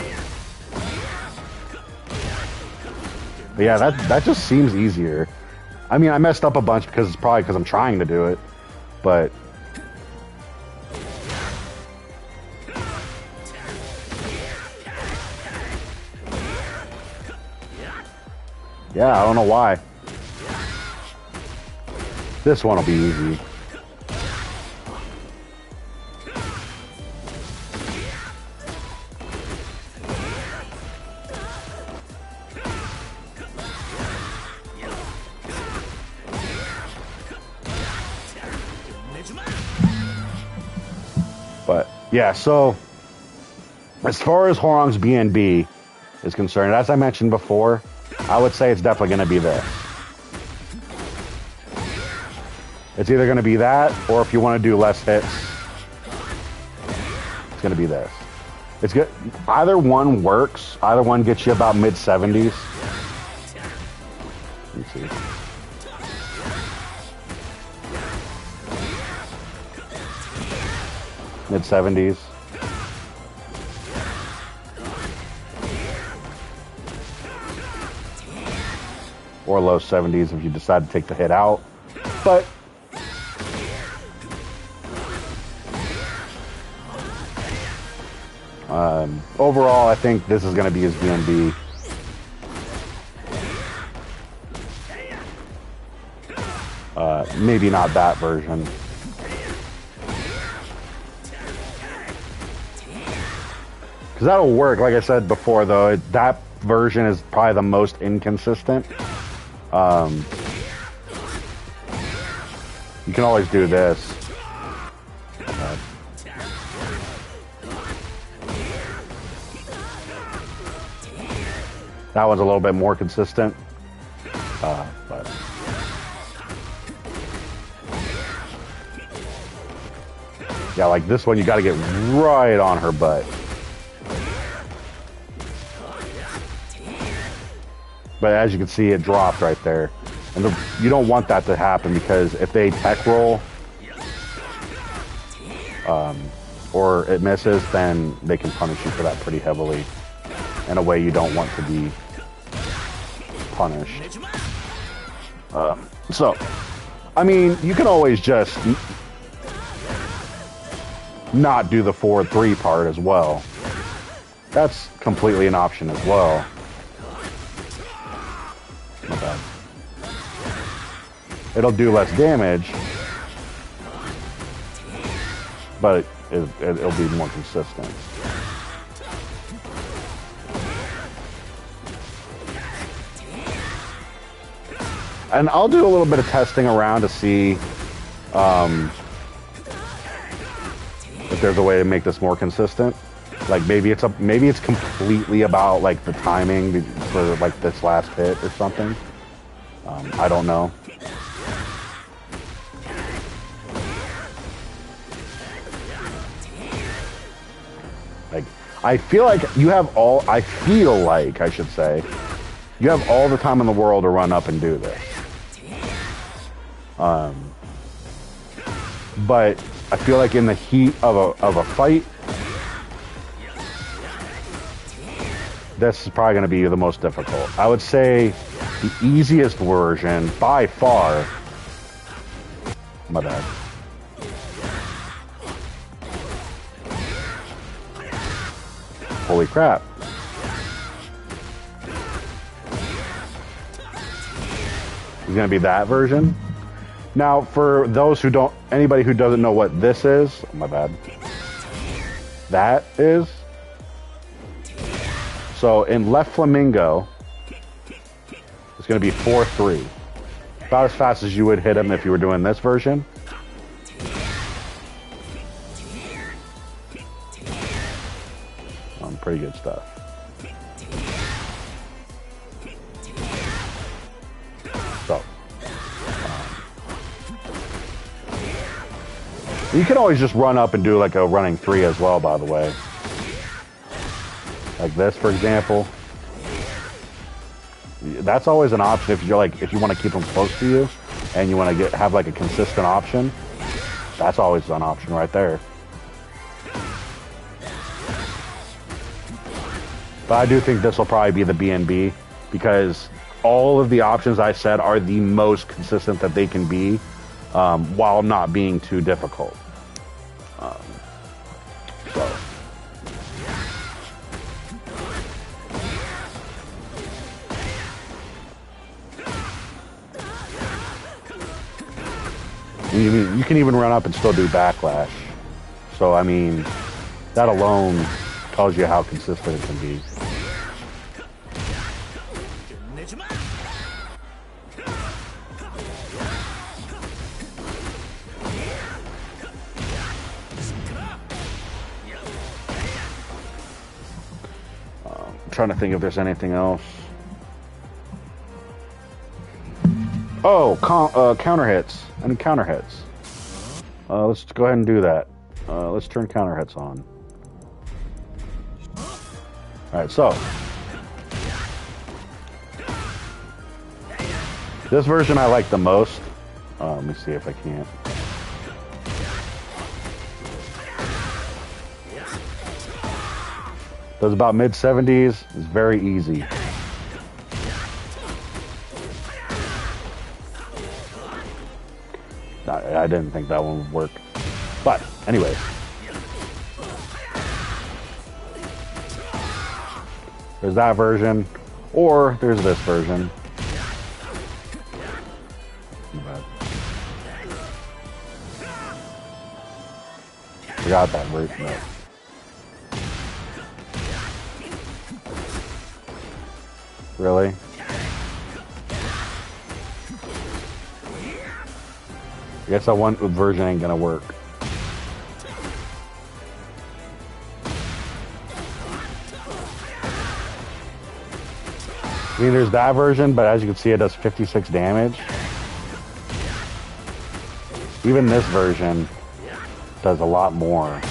But yeah, that just seems easier. I mean, I messed up a bunch because it's probably because I'm trying to do it. But... yeah, I don't know why. This one will be easy. But, yeah, so, as far as Hwoarang's BNB is concerned, as I mentioned before, I would say it's definitely going to be this. It's either going to be that, or if you want to do less hits, it's going to be this. It's good. Either one works. Either one gets you about mid-70s. Let's see. Mid-70s. Or low 70s if you decide to take the hit out. But overall, I think this is going to be his BNB. Maybe not that version. Because that'll work, like I said before, though. That version is probably the most inconsistent. You can always do this. That one's a little bit more consistent. But yeah, like this one, you got to get right on her butt. But as you can see, it dropped right there. And you don't want that to happen, because if they tech roll or it misses, then they can punish you for that pretty heavily in a way you don't want to be punished. So, I mean, you can always just not do the forward 3 part as well. That's completely an option as well. Not bad. It'll do less damage, but it'll be more consistent. And I'll do a little bit of testing around to see if there's a way to make this more consistent. Like maybe it's completely about like the timing for like this last hit or something. I don't know. Like I feel like you have all. I feel like I should say you have all the time in the world to run up and do this. But I feel like in the heat of a fight, this is probably going to be the most difficult. I would say the easiest version by far. My bad. Holy crap. It's going to be that version. Now, for those who don't, anybody who doesn't know what this is, my bad. That is. So in Left Flamingo, it's going to be 4-3. About as fast as you would hit him if you were doing this version. Pretty good stuff. So, you can always just run up and do like a running 3 as well, by the way. Like this, for example. That's always an option if you're like, if you want to keep them close to you and you want to have like a consistent option. That's always an option right there. But I do think this will probably be the BNB because all of the options I said are the most consistent that they can be while not being too difficult. So. You can even run up and still do Backlash. So, I mean, that alone tells you how consistent it can be. Trying to think if there's anything else. Oh, counter hits. Any counter hits? Let's go ahead and do that. Let's turn counter hits on. Alright, so. This version I like the most. Let me see if I can't. Does about mid-70s. It's very easy. I didn't think that one would work. But, anyways. There's that version. Or, there's this version. Forgot that version. No. Really? I guess that one version ain't gonna work. I mean, there's that version, but as you can see, it does 56 damage. Even this version does a lot more.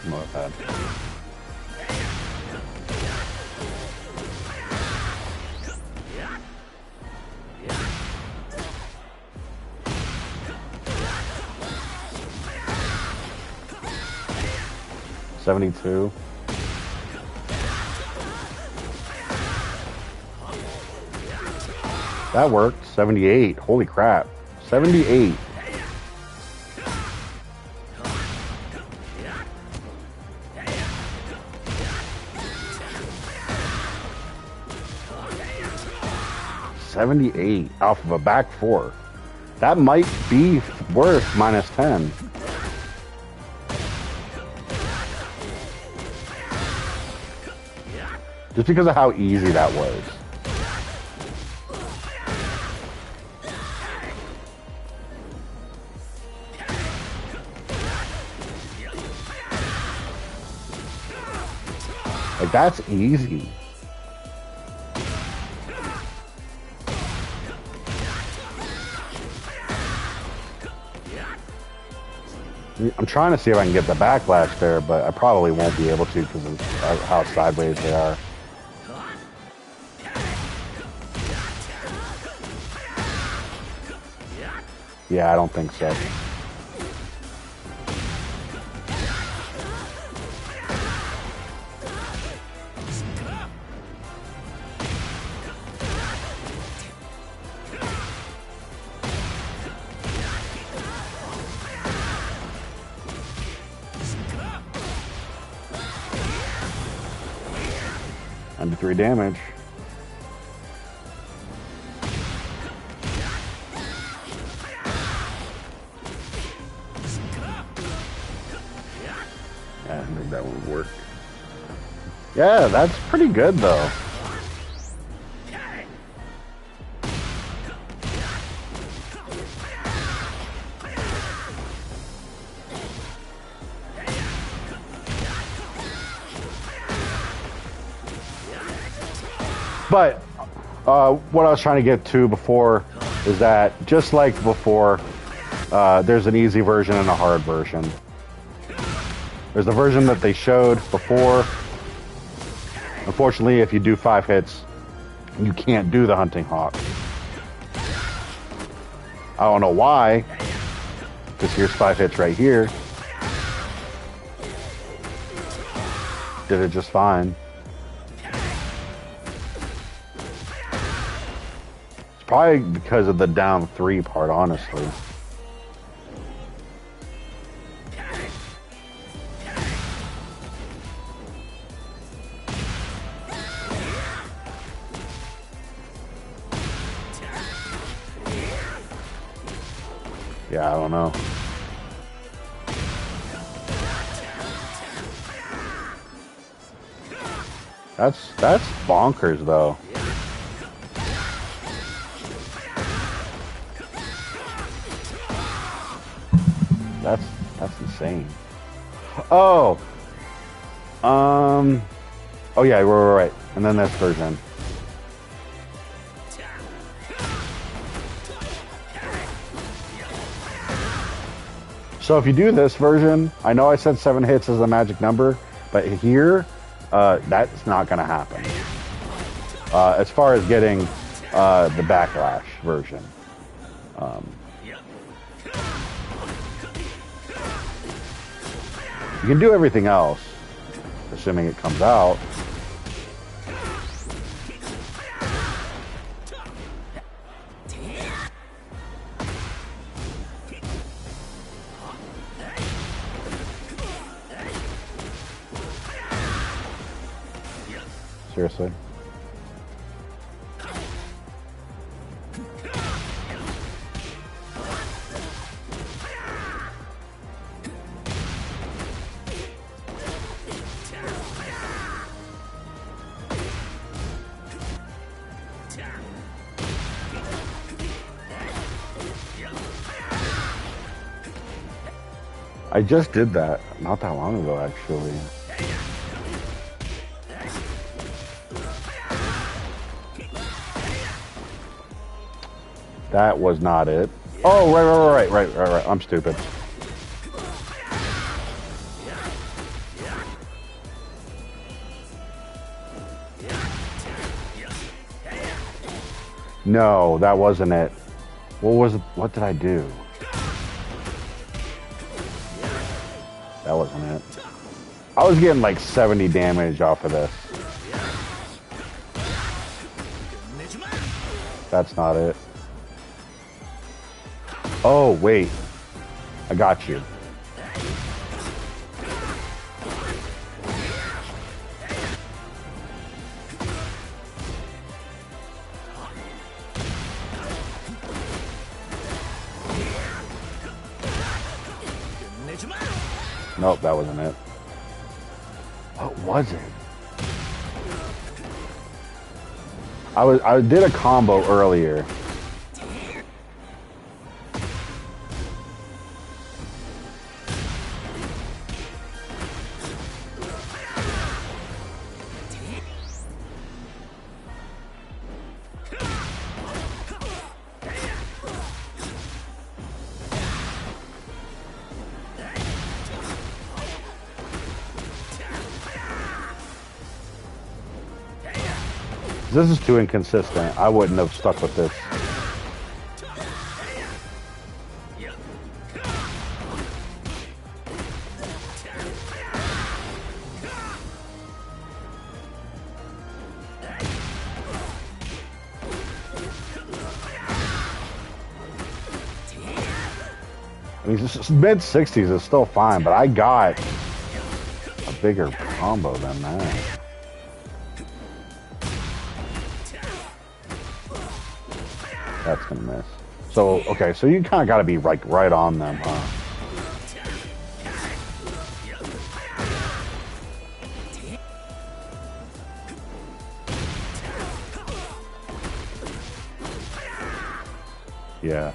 Not bad. $72. That worked. 78. Holy crap. 78. $78 off of a back four. That might be worth -10. Just because of how easy that was. Like, that's easy. I'm trying to see if I can get the backlash there, but I probably won't be able to because of how sideways they are. Yeah, I don't think so. Under 3 damage. Yeah, I think that one would work. Yeah, that's pretty good though. But what I was trying to get to before is that just like before, there's an easy version and a hard version. There's the version that they showed before. Unfortunately, if you do 5 hits, you can't do the hunting hawk. I don't know why, because here's 5 hits right here. Did it just fine. It's probably because of the down 3 part, honestly. Yeah, I don't know. That's bonkers though. That's insane. Oh. Oh yeah, right. And then this version. So if you do this version, I know I said 7 hits is the magic number, but here, that's not going to happen. As far as getting the Backlash version. You can do everything else, assuming it comes out. Seriously. I just did that not that long ago, actually. That was not it. Oh, right. I'm stupid. No, that wasn't it. What did I do? That wasn't it. I was getting like 70 damage off of this. That's not it. Oh, wait. I got you. Nope, that wasn't it. What was it? I did a combo earlier. This is too inconsistent. I wouldn't have stuck with this. I mean, mid 60s is still fine, but I got a bigger combo than that. That's gonna miss. So, okay, so you kind of got to be like right on them, huh? Yeah.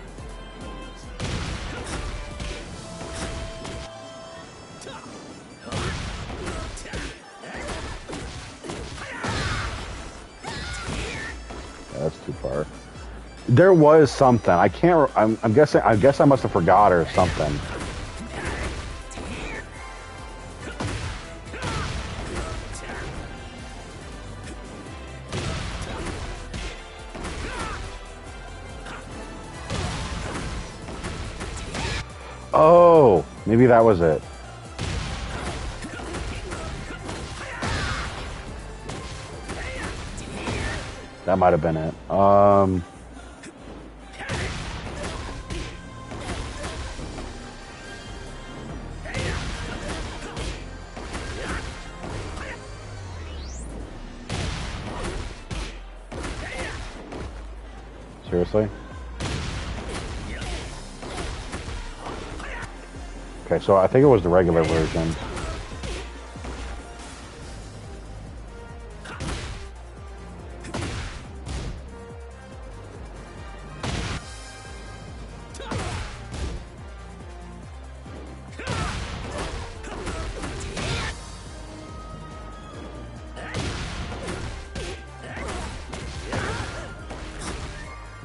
That's too far. There was something. I can't. I'm guessing. I guess I must have forgot or something. Oh, maybe that was it. That might have been it. Seriously? Okay, so I think it was the regular version.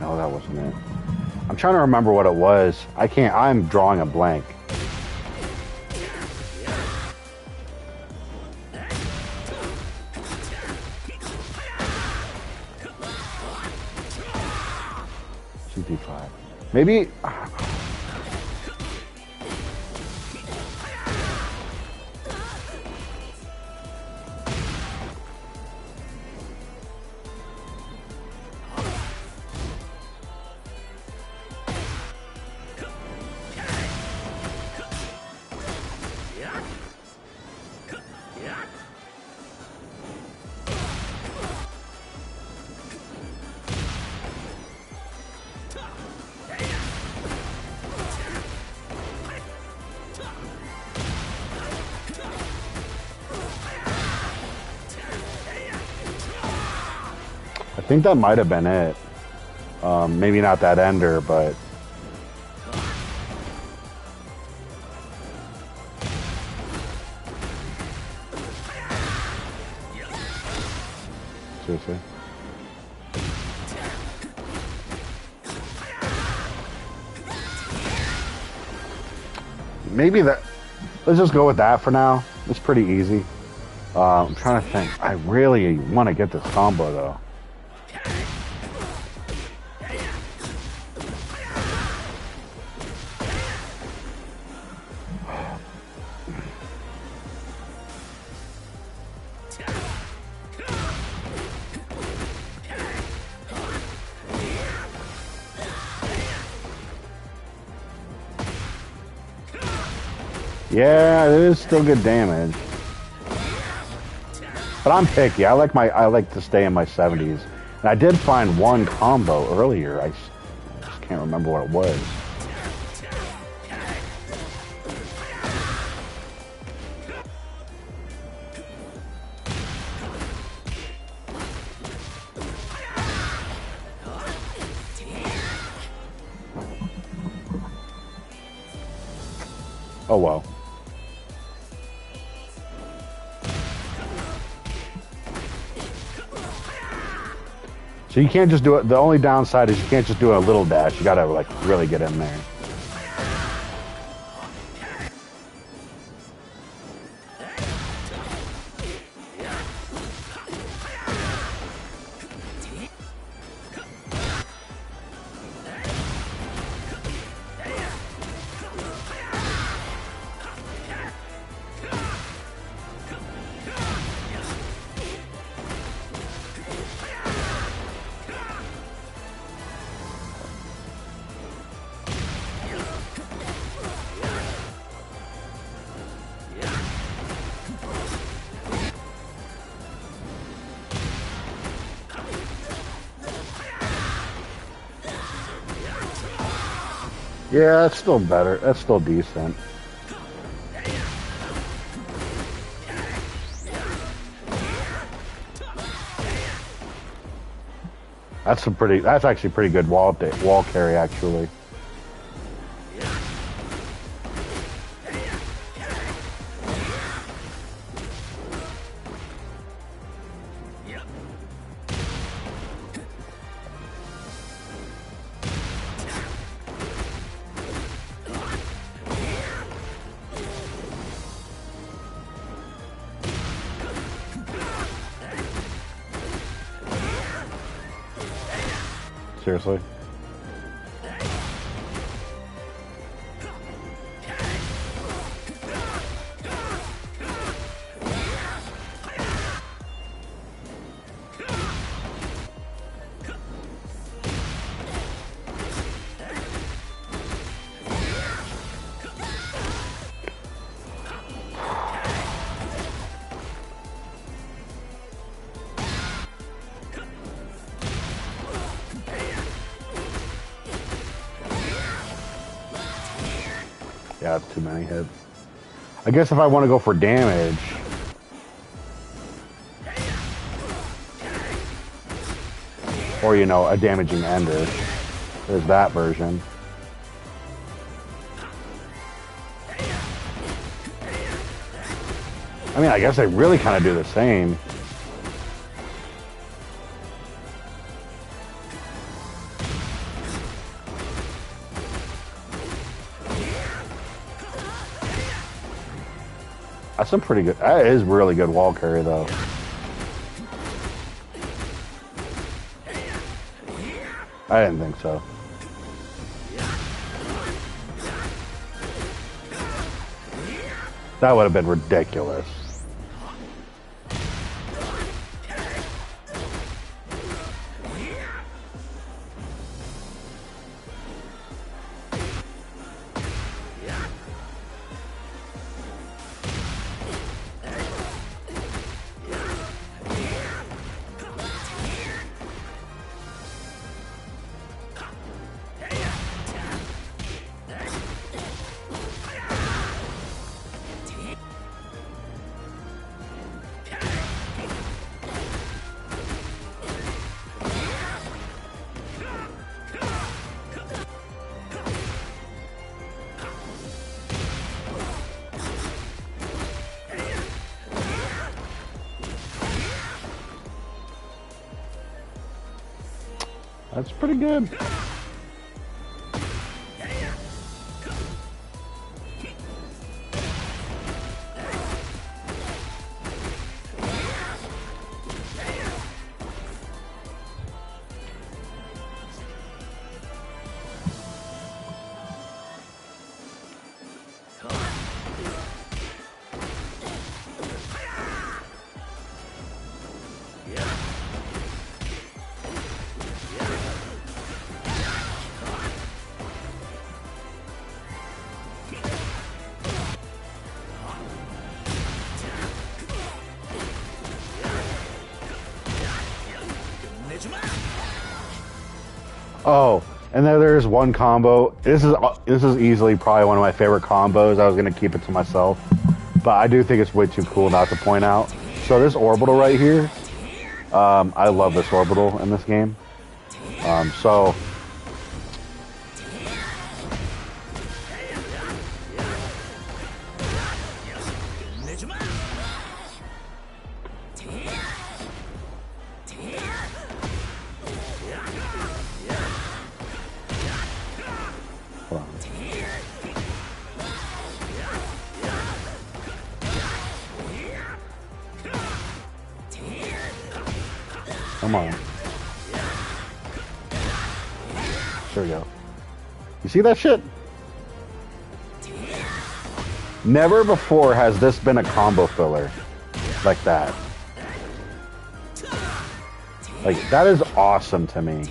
No, that wasn't it. I'm trying to remember what it was. I can't. I'm drawing a blank. GT5. Maybe. think that might have been it. Maybe not that ender, but... Seriously. Maybe that... Let's just go with that for now. It's pretty easy. I'm trying to think. I really want to get this combo, though. Yeah, it is still good damage. But I'm picky. I like to stay in my 70s. And I did find one combo earlier. I just can't remember what it was. Oh well. So you can't just do it. The only downside is you can't just do a little dash. You gotta like really get in there. Yeah, that's still better. That's still decent. That's actually pretty good wall carry actually. Seriously. Yeah, that's too many hits. I guess if I want to go for damage... Or, you know, a damaging ender. There's that version. I mean, I guess they really kind of do the same. That's some pretty good... That is really good wall carry, though. I didn't think so. That would have been ridiculous. That's pretty good. Oh, and then there's one combo. This is easily probably one of my favorite combos. I was gonna keep it to myself, but I do think it's way too cool not to point out. So this orbital right here, I love this orbital in this game. So hold on. Come on. There we go. You see that shit? Never before has this been a combo filler like that. Like, that is awesome to me.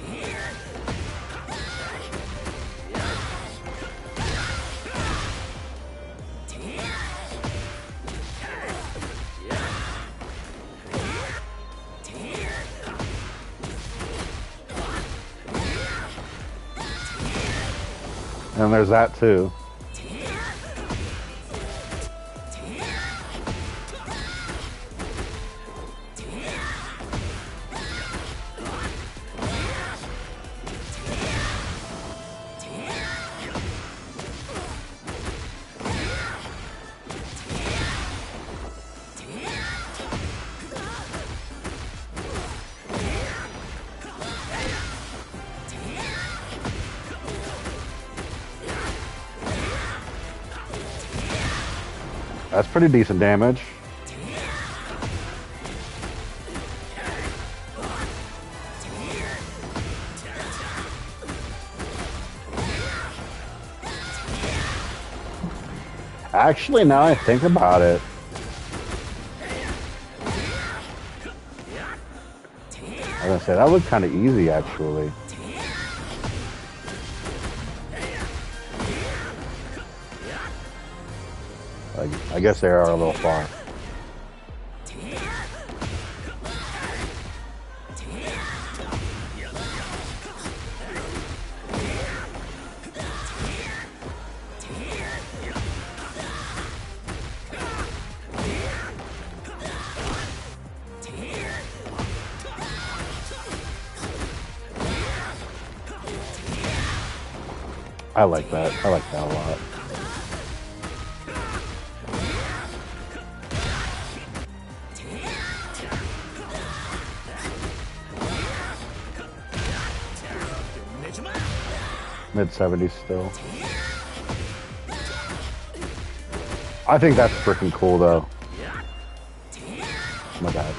And there's that too. That's pretty decent damage. Actually, now I think about it, I was gonna say that looked kind of easy actually. I guess they are a little far. I like that. I like that a lot. Mid-70s still. I think that's freaking cool though. My bad.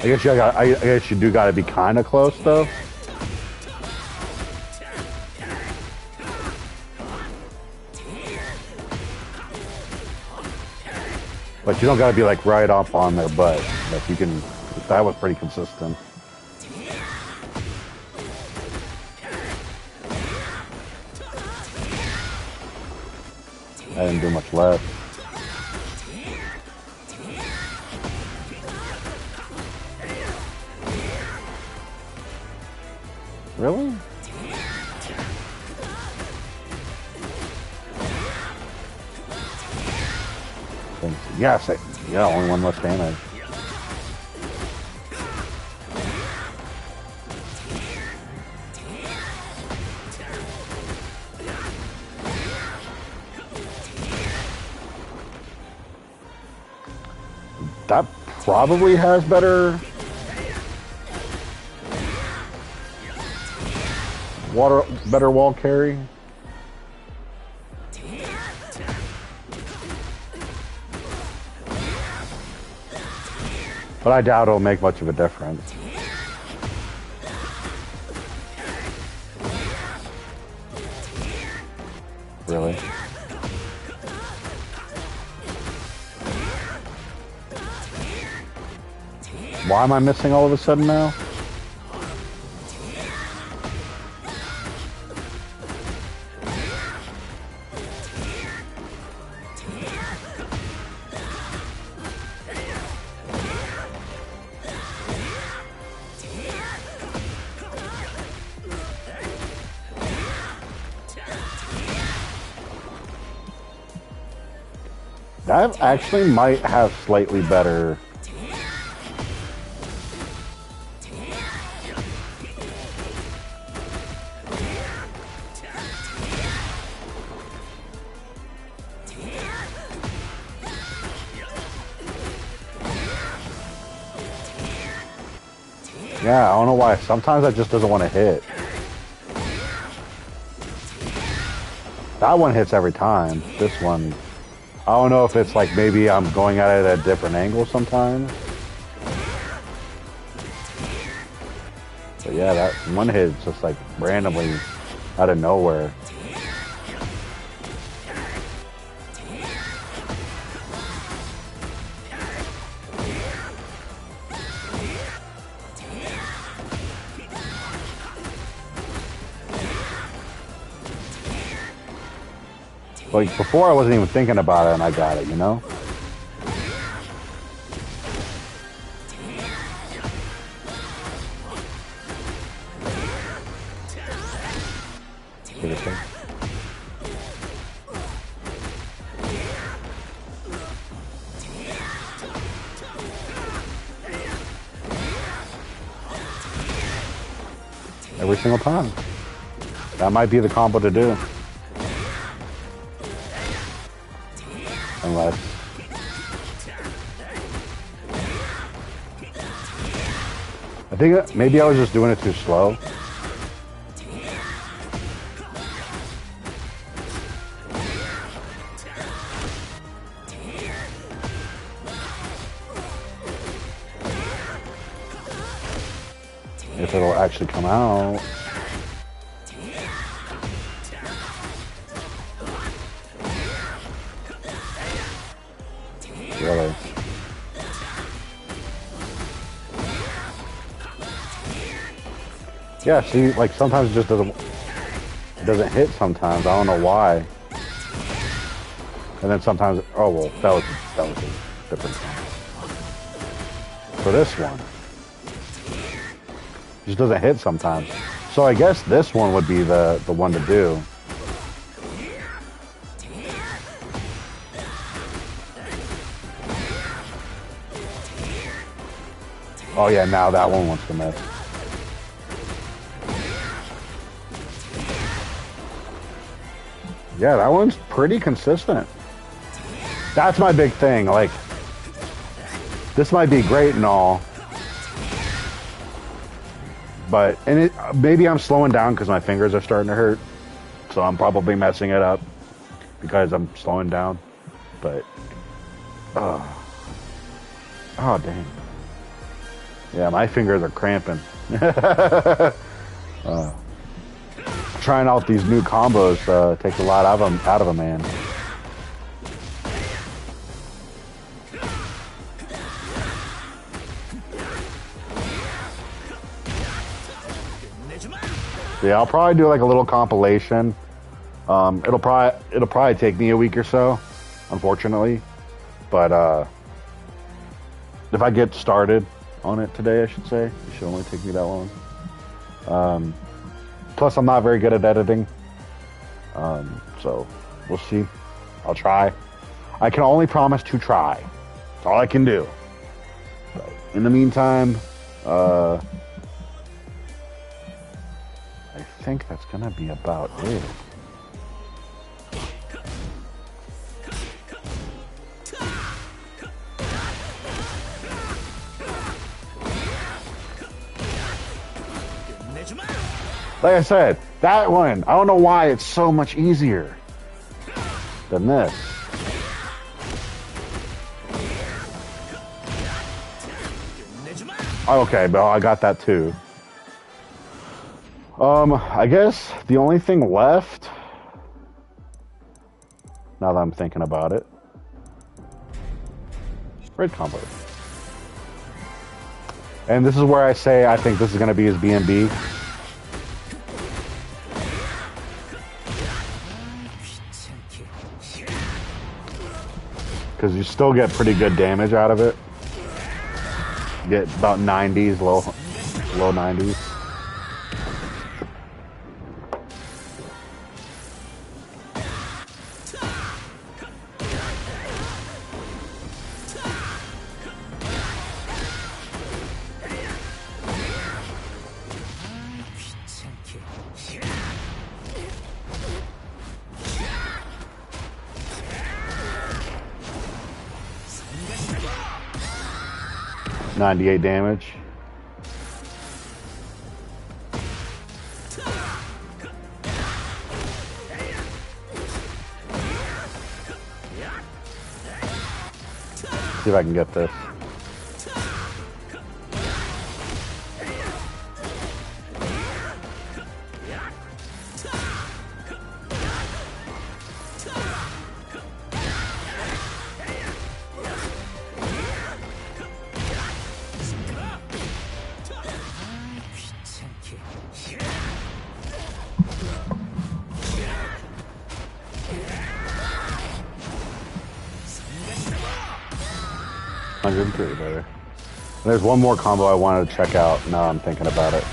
I guess you do gotta be kinda close though. But you don't gotta be like right up on their butt. Like you can. That was pretty consistent. I didn't do much left. Really? Yes, yeah, only one less damage. That probably has better wall carry. But I doubt it'll make much of a difference. Really? Why am I missing all of a sudden now? That actually might have slightly better. Yeah, I don't know why. Sometimes that just doesn't want to hit. That one hits every time. This one, I don't know if it's like maybe I'm going at it at a different angle sometimes. But yeah, that one hit's just like randomly out of nowhere. Like, before I wasn't even thinking about it and I got it, you know? Every single time. That might be the combo to do. Unless I think maybe I was just doing it too slow. If it'll actually come out. Really? Yeah, see, like sometimes it just doesn't hit sometimes. I don't know why. And then sometimes, oh well, that was a different one. For this one, it just doesn't hit sometimes. So I guess this one would be the one to do. Oh yeah, now that one wants to miss. Yeah, that one's pretty consistent. That's my big thing. Like, this might be great and all, but maybe I'm slowing down because my fingers are starting to hurt, so I'm probably messing it up because I'm slowing down. But oh dang. Yeah, my fingers are cramping. Trying out these new combos takes a lot out of a man. Yeah, I'll probably do like a little compilation. It'll probably take me a week or so, unfortunately. But if I get started on it today, I should say. It should only take me that long. Plus, I'm not very good at editing. So, we'll see. I'll try. I can only promise to try. That's all I can do. But in the meantime, I think that's going to be about it. Like I said, that one, I don't know why it's so much easier than this. Okay, but I got that too. I guess the only thing left, now that I'm thinking about it, red combo. And this is where I say I think this is going to be his B&B. Because you still get pretty good damage out of it. Get about 90s, low 90s. $98 damage. See if I can get this. Better. And there's one more combo I wanted to check out. Now I'm thinking about it.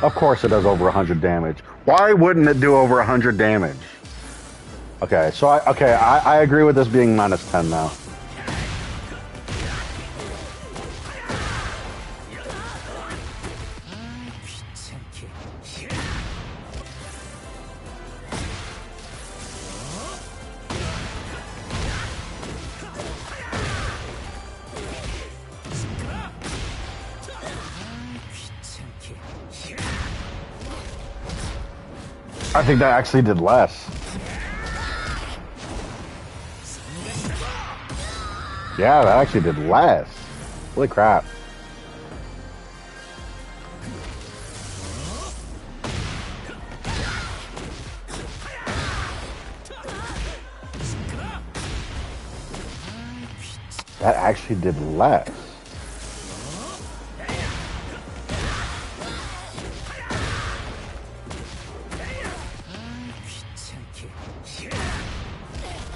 Of course it does over 100 damage. Why wouldn't it do over 100 damage? Okay, so I agree with this being -10 now. I think that actually did less. Yeah, that actually did less. Holy crap. That actually did less.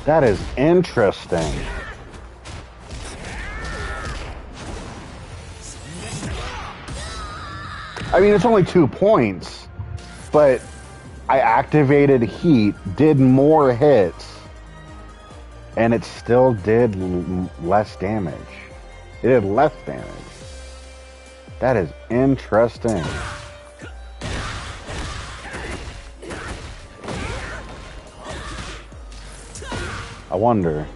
That is interesting. I mean, it's only 2 points, but I activated heat, did more hits, and it still did less damage. It did less damage. That is interesting. I wonder.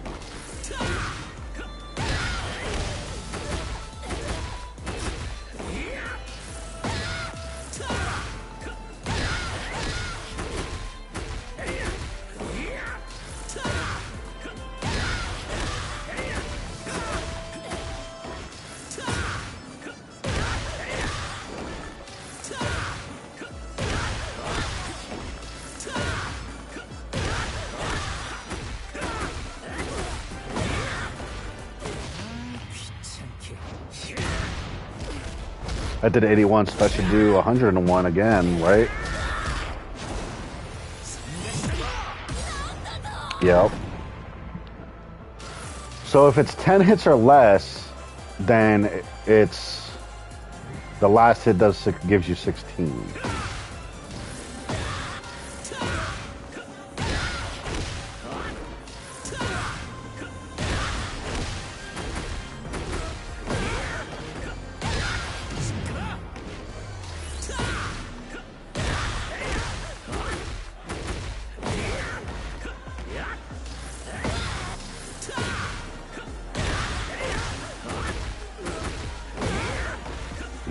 I did 81, so that should do 101 again, right? Yep. So if it's 10 hits or less, then it's the last hit gives you 16.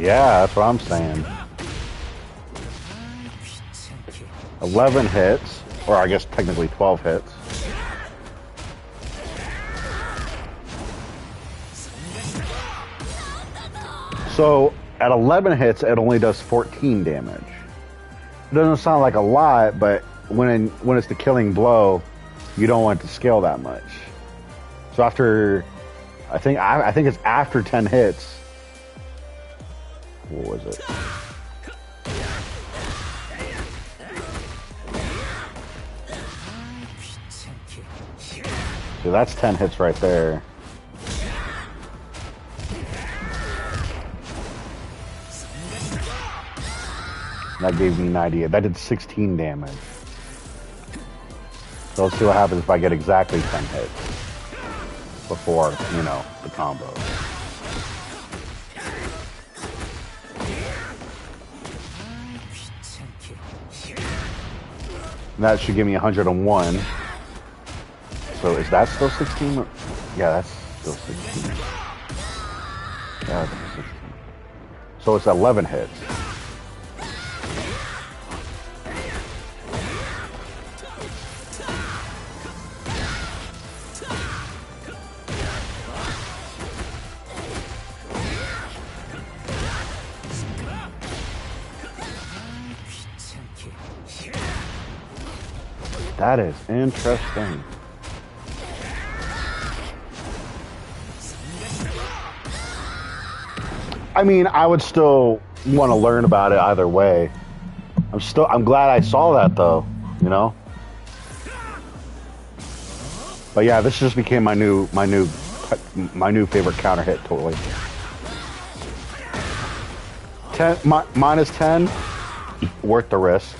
Yeah, that's what I'm saying. 11 hits, or I guess technically 12 hits. So at 11 hits, it only does 14 damage. It doesn't sound like a lot, but when it's the killing blow, you don't want it to scale that much. So after, I think it's after 10 hits. What was it? So that's 10 hits right there. That gave me 98. That did 16 damage. So let's see what happens if I get exactly 10 hits before, you know, the combo. And that should give me 101. So is that still 16? Yeah, that's still 16. Yeah, that's 16. So it's 11 hits. That is interesting. I mean, I would still want to learn about it either way. I'm glad I saw that though, you know? But yeah, this just became my new favorite counter hit totally. Minus 10, worth the risk.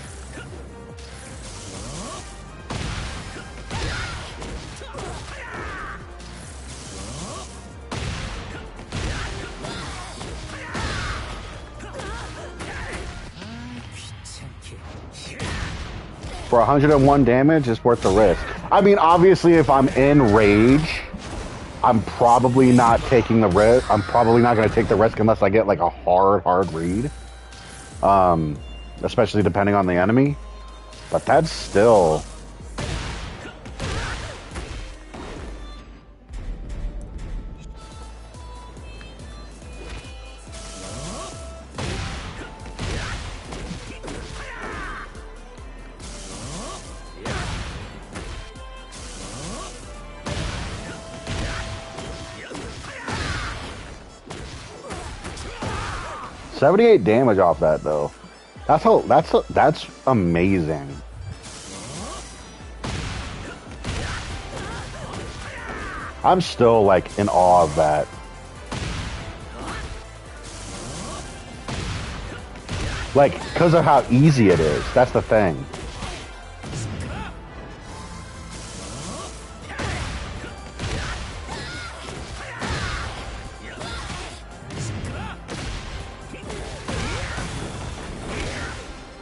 For 101 damage, it's worth the risk. I mean, obviously, if I'm in rage, I'm probably not taking the risk. I'm probably not going to take the risk unless I get like a hard read. Especially depending on the enemy. But that's still... $78 damage off that though. That's amazing. I'm still like in awe of that. Like, because of how easy it is. That's the thing.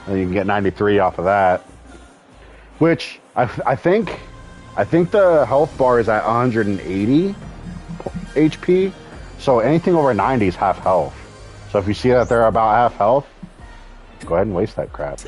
And you can get 93 off of that. Which, I think the health bar is at 180 HP. So anything over 90 is half health. So if you see that they're about half health, go ahead and waste that crap.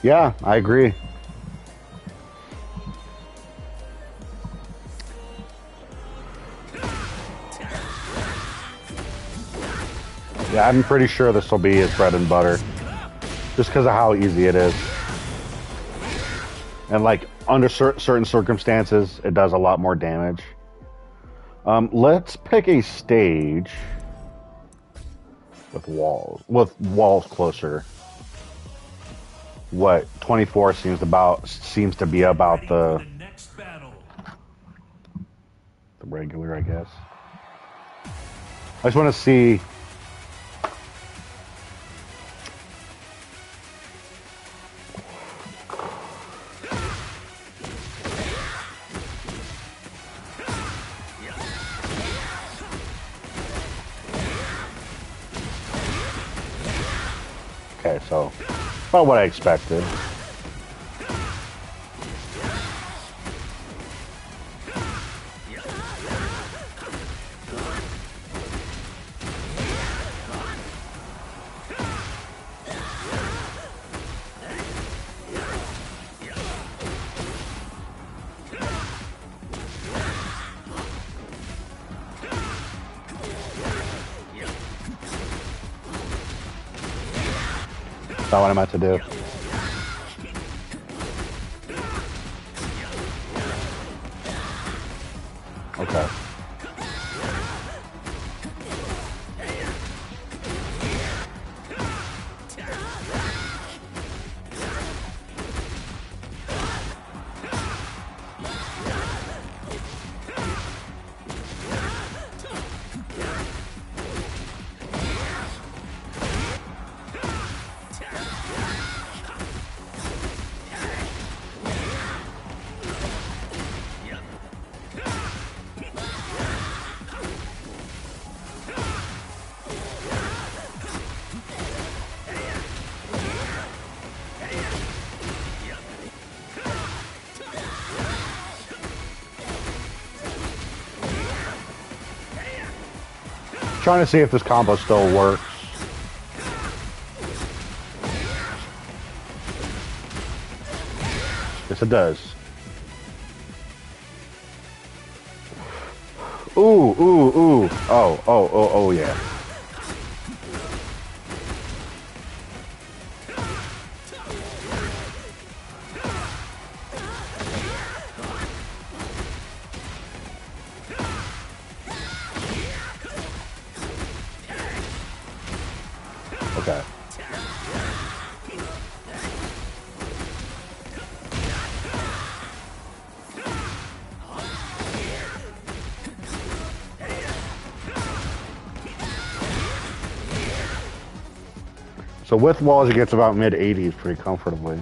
Yeah, I agree. Yeah, I'm pretty sure this will be his bread and butter. Just because of how easy it is. And like, under certain circumstances, it does a lot more damage. Let's pick a stage with walls closer. what 24 seems to be about the regular, I guess. I just want to see. Okay, so about what I expected. That's not what I meant to do. Okay. Trying to see if this combo still works. Yes, it does. Ooh, ooh, ooh. Oh, yeah. Okay. So with walls, it gets about mid-80s pretty comfortably.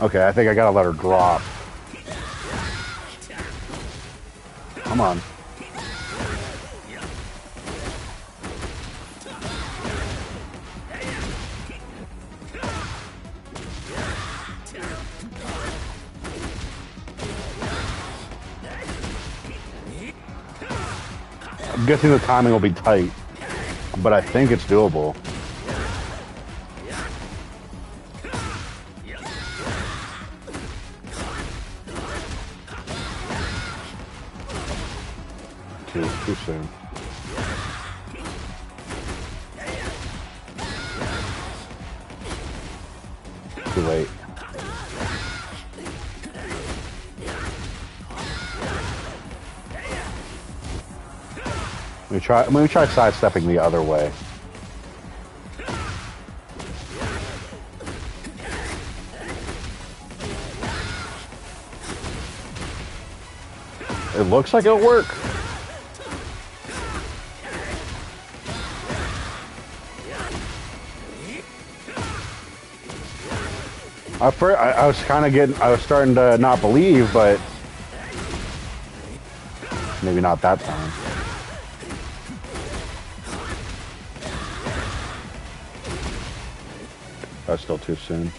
Okay, I think I gotta let her drop. Come on. I'm guessing the timing will be tight, but I think it's doable. Too soon. Too late. Let me try sidestepping the other way. It looks like it'll work. I was starting to not believe, but maybe not that time. That's still too soon.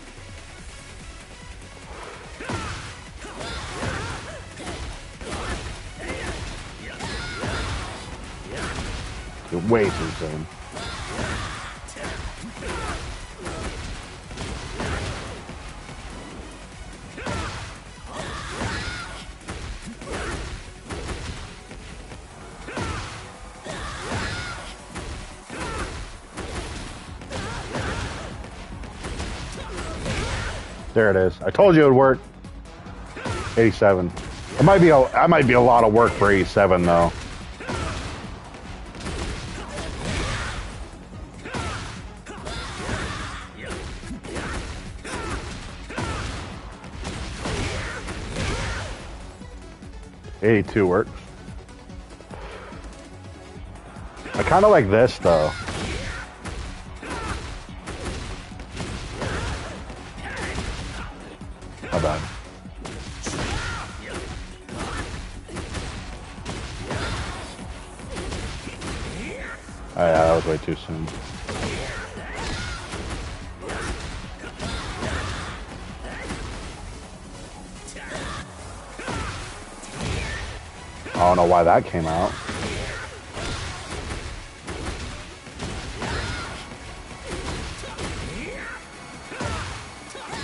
You're way too soon. There it is. I told you it would work. 87. It might be a lot of work for 87 though. $82 works. I kind of like this though. How bad? Oh yeah, that was way too soon. I don't know why that came out.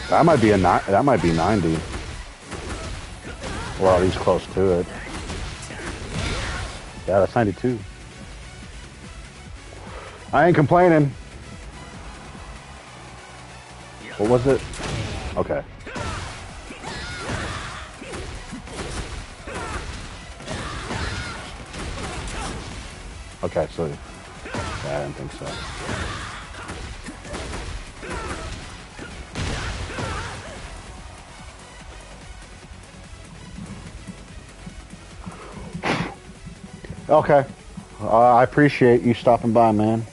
That might be that might be 90. Well, at least close to it. Yeah, that's 92. I ain't complaining. What was it? Okay. Okay, so yeah, I didn't think so. Okay. I appreciate you stopping by, man.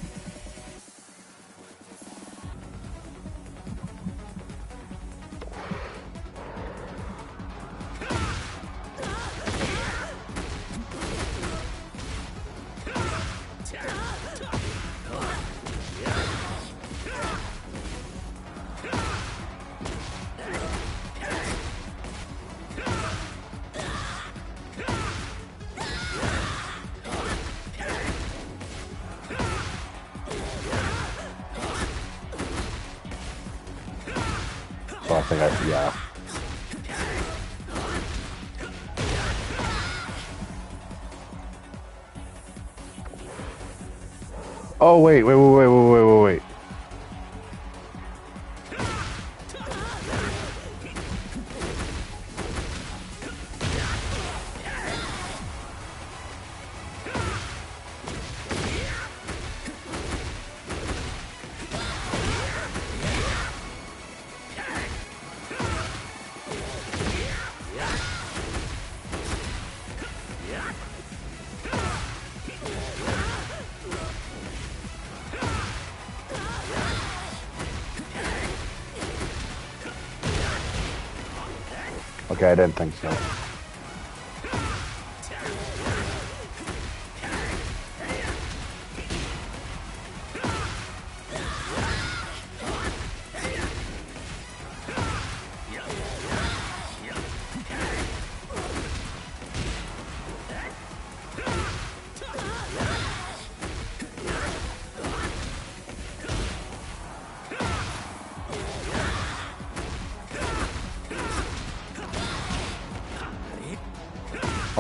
So I think yeah. Oh, wait. Okay, I didn't think so.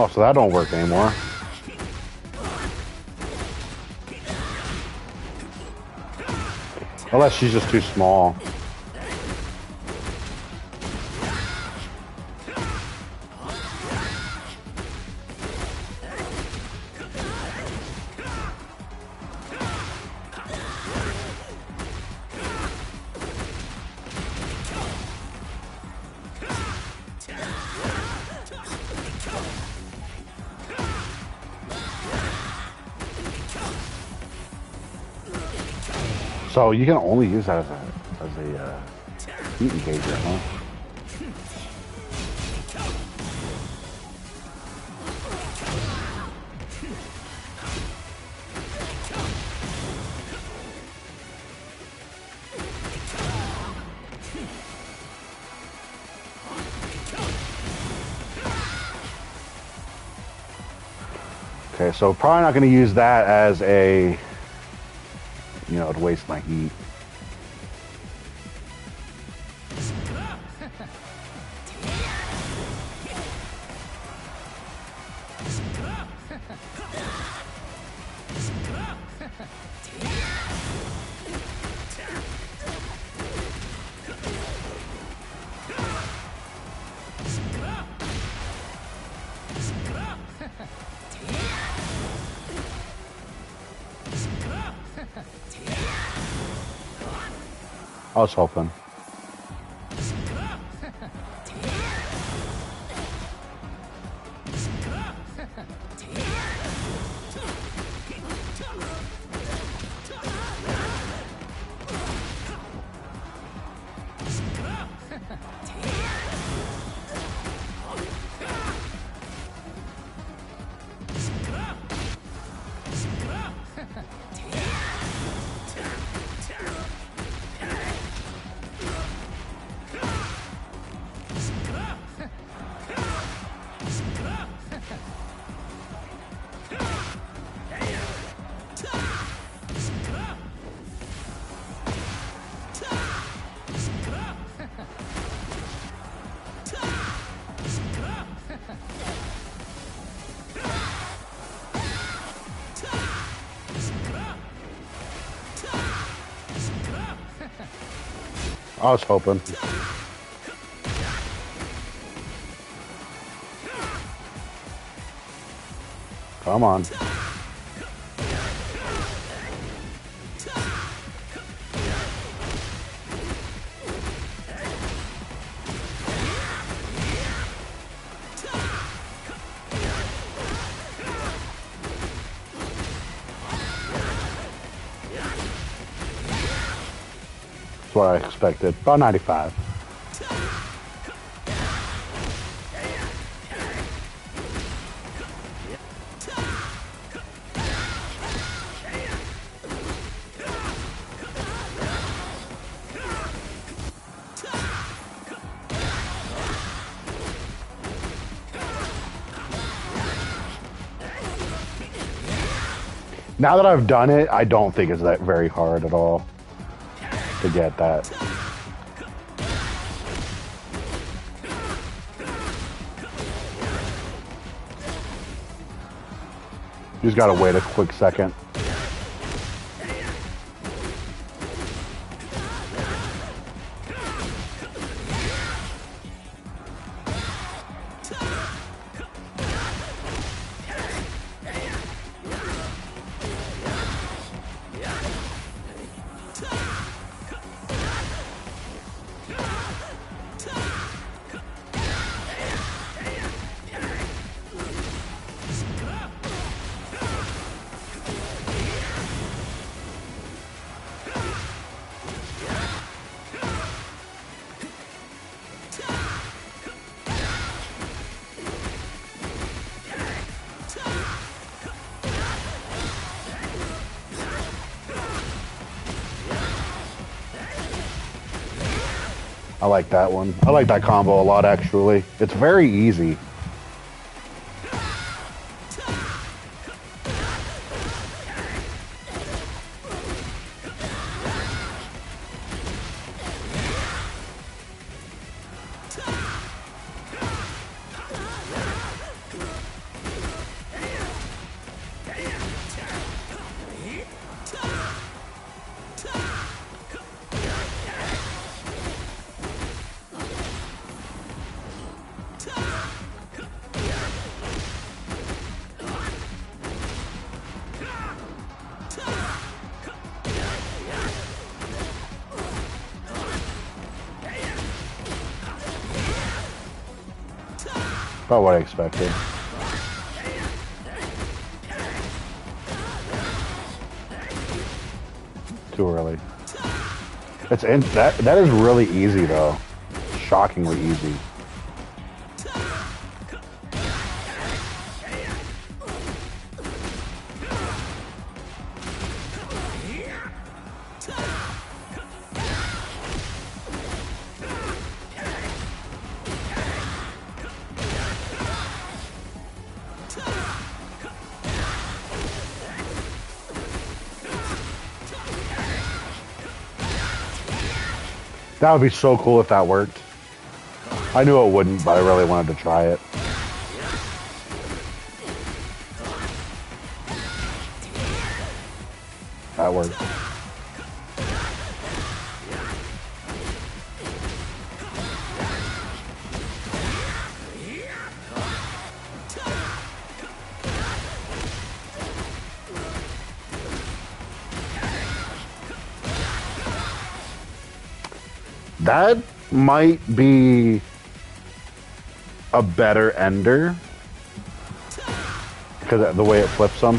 Oh, so that don't work anymore. Unless she's just too small. So you can only use that as a heat engager, huh? Okay, so probably not going to use that as a, you know, to waste my heat. I was hoping. I was hoping. Come on. That's what I expected. About 95. Now that I've done it, I don't think it's that very hard at all to get that. You just gotta wait a quick second. I like that one. I like that combo a lot, actually. It's very easy. About what I expected. Too early. That is really easy though. Shockingly easy. That would be so cool if that worked. I knew it wouldn't, but I really wanted to try it. That worked. That might be a better ender because of the way it flips them.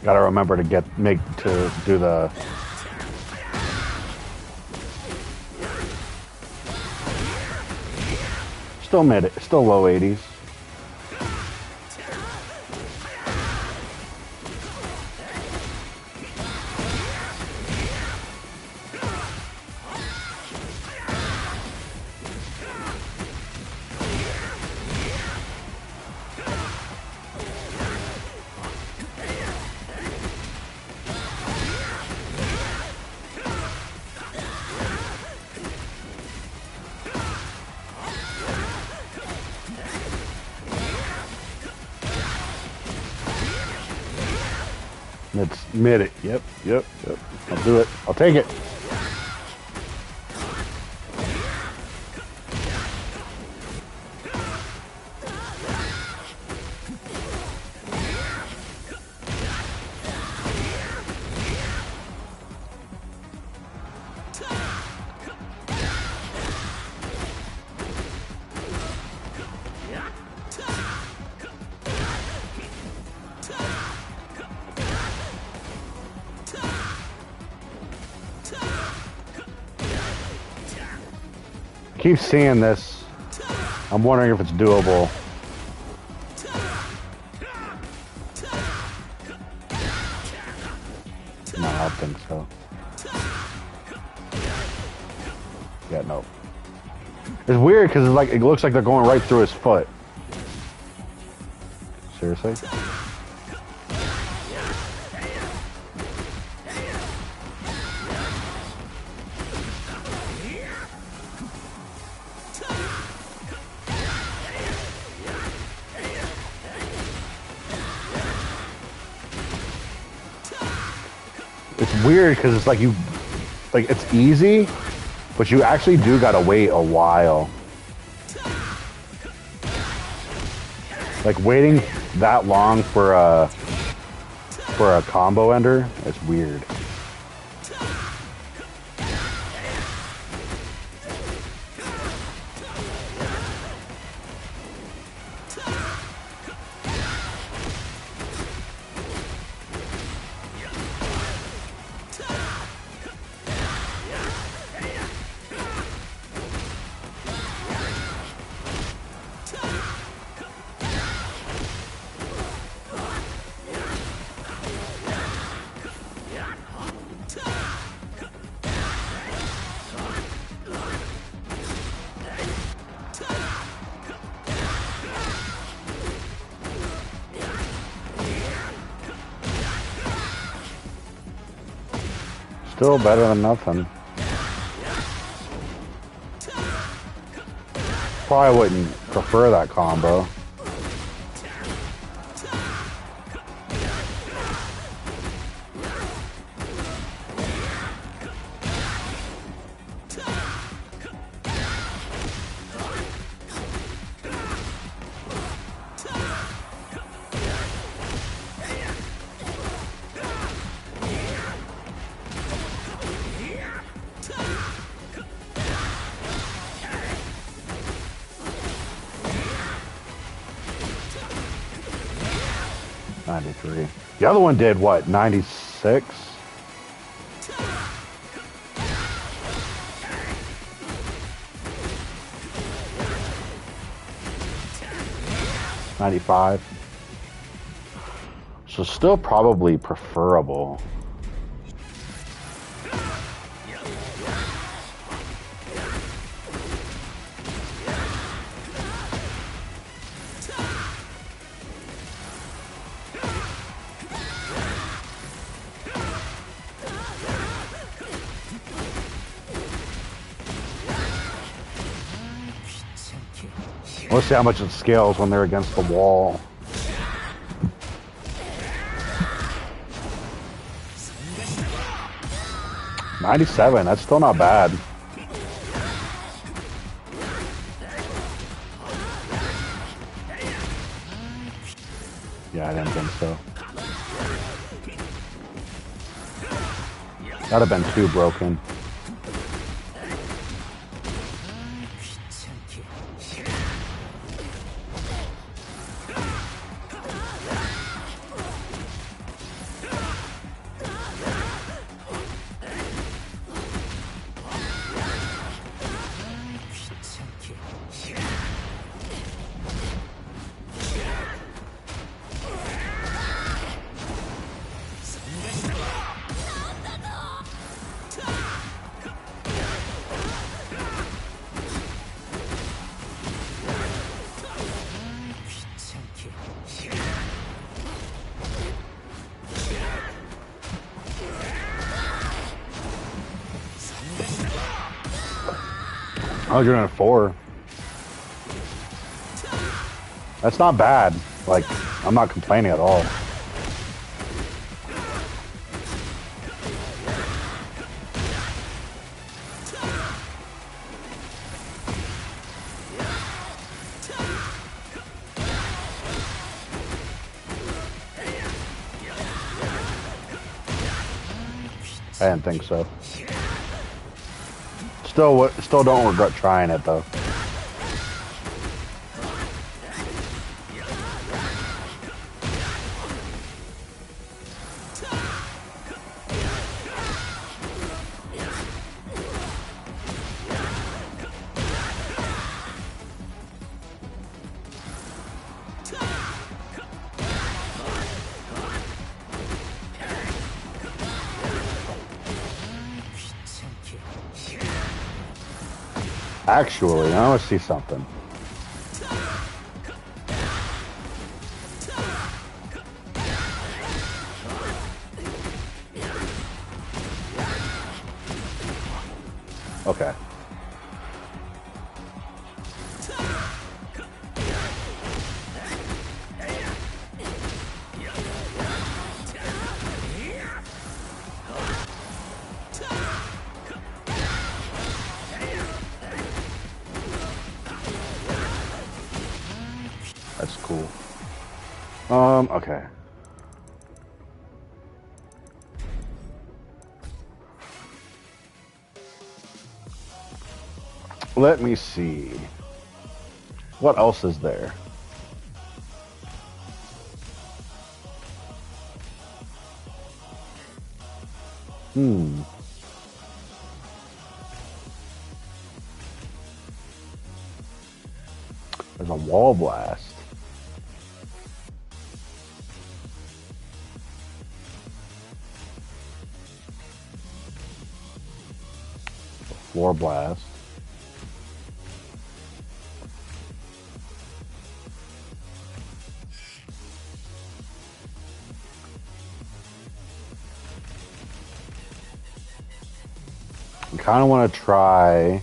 Gotta remember to do the still low 80s. Let's admit it. Yep. I'll do it. I'll take it. Keep seeing this. I'm wondering if it's doable. No, I don't think so. Yeah, no. It's weird because it looks like they're going right through his foot. Seriously? It's weird because it's it's easy, but you actually do gotta wait a while. Like waiting that long for a combo ender, it's weird. Still better than nothing. Probably wouldn't prefer that combo. The other one did what, 96? $95. So still probably preferable. Let's see how much it scales when they're against the wall. $97, that's still not bad. Yeah, I didn't think so. That'd have been too broken. $104. That's not bad. Like, I'm not complaining at all. I didn't think so. Still don't regret trying it though. Actually, I want to see something. Okay. That's cool. Okay. Let me see. What else is there? There's a wall blast. Floor blast. kind of want to try.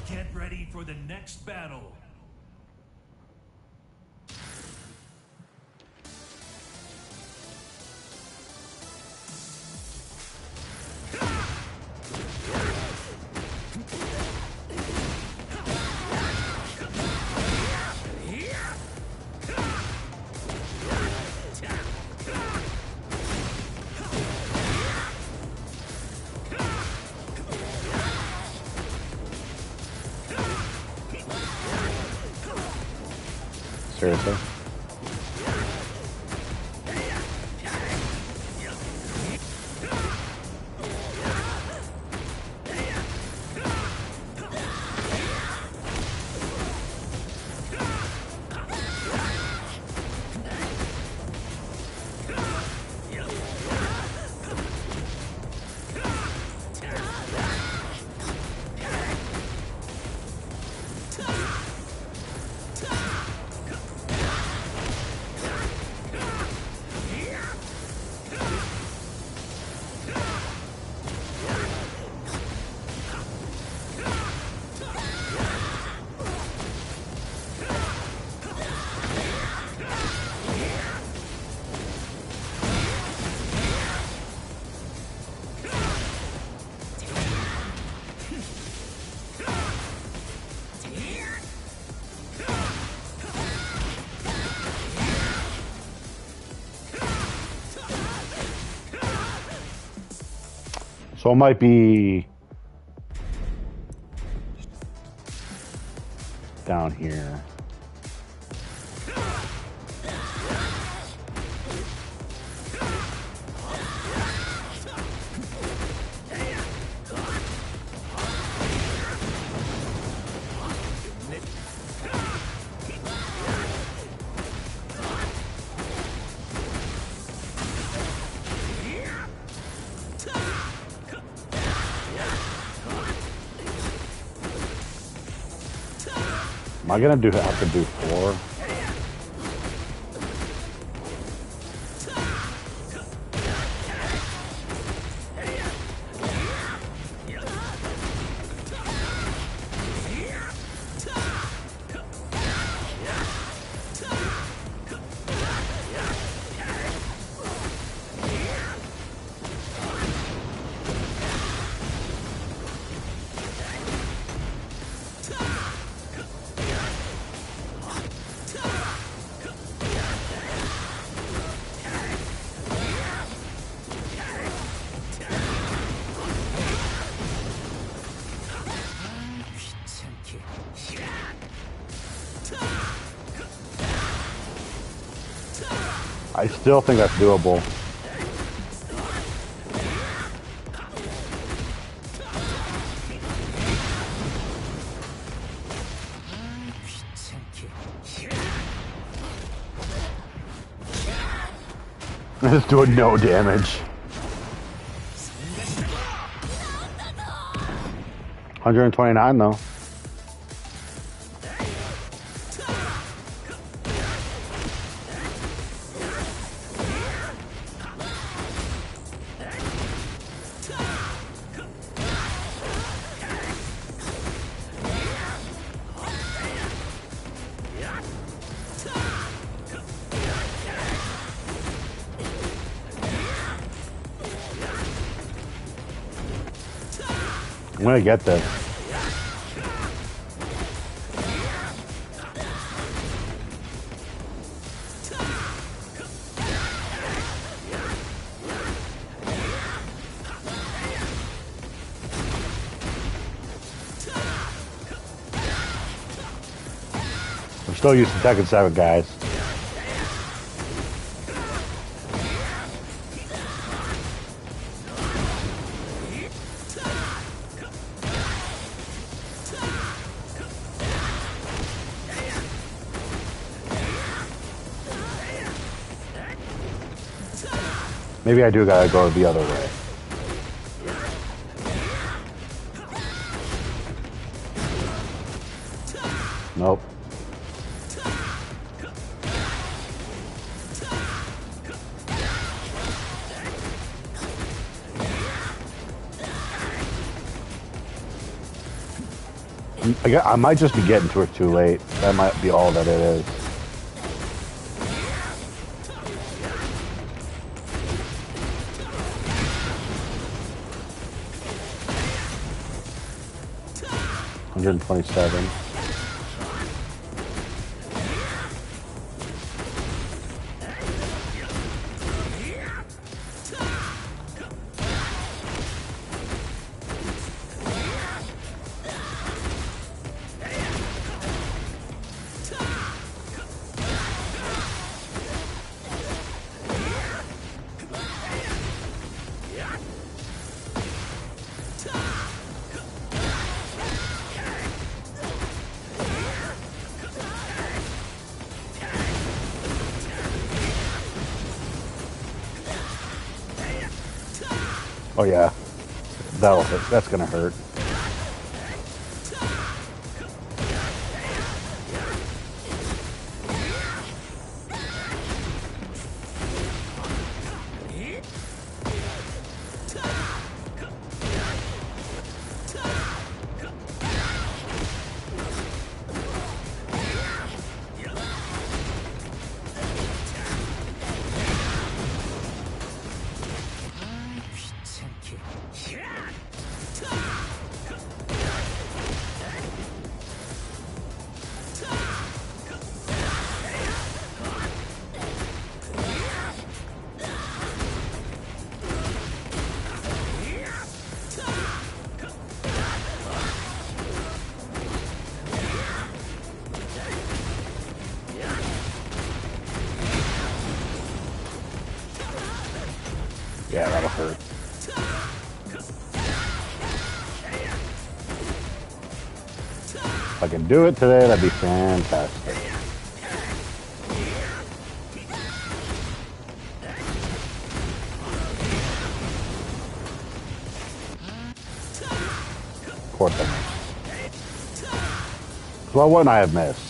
Get ready for the next battle. Seriously? So it might be down here. Am I gonna have to do 4? I still think that's doable. It's doing no damage. 129 though. I'm gonna get this. We're still used to Tekken 7, guys. Maybe I do gotta go the other way. Nope. I might just be getting to it too late. That might be all that it is. $127. Oh yeah, that'll hurt. That's gonna hurt. Yeah, that'll hurt. If I can do it today, that'd be fantastic. Of course I missed. Why wouldn't I have missed?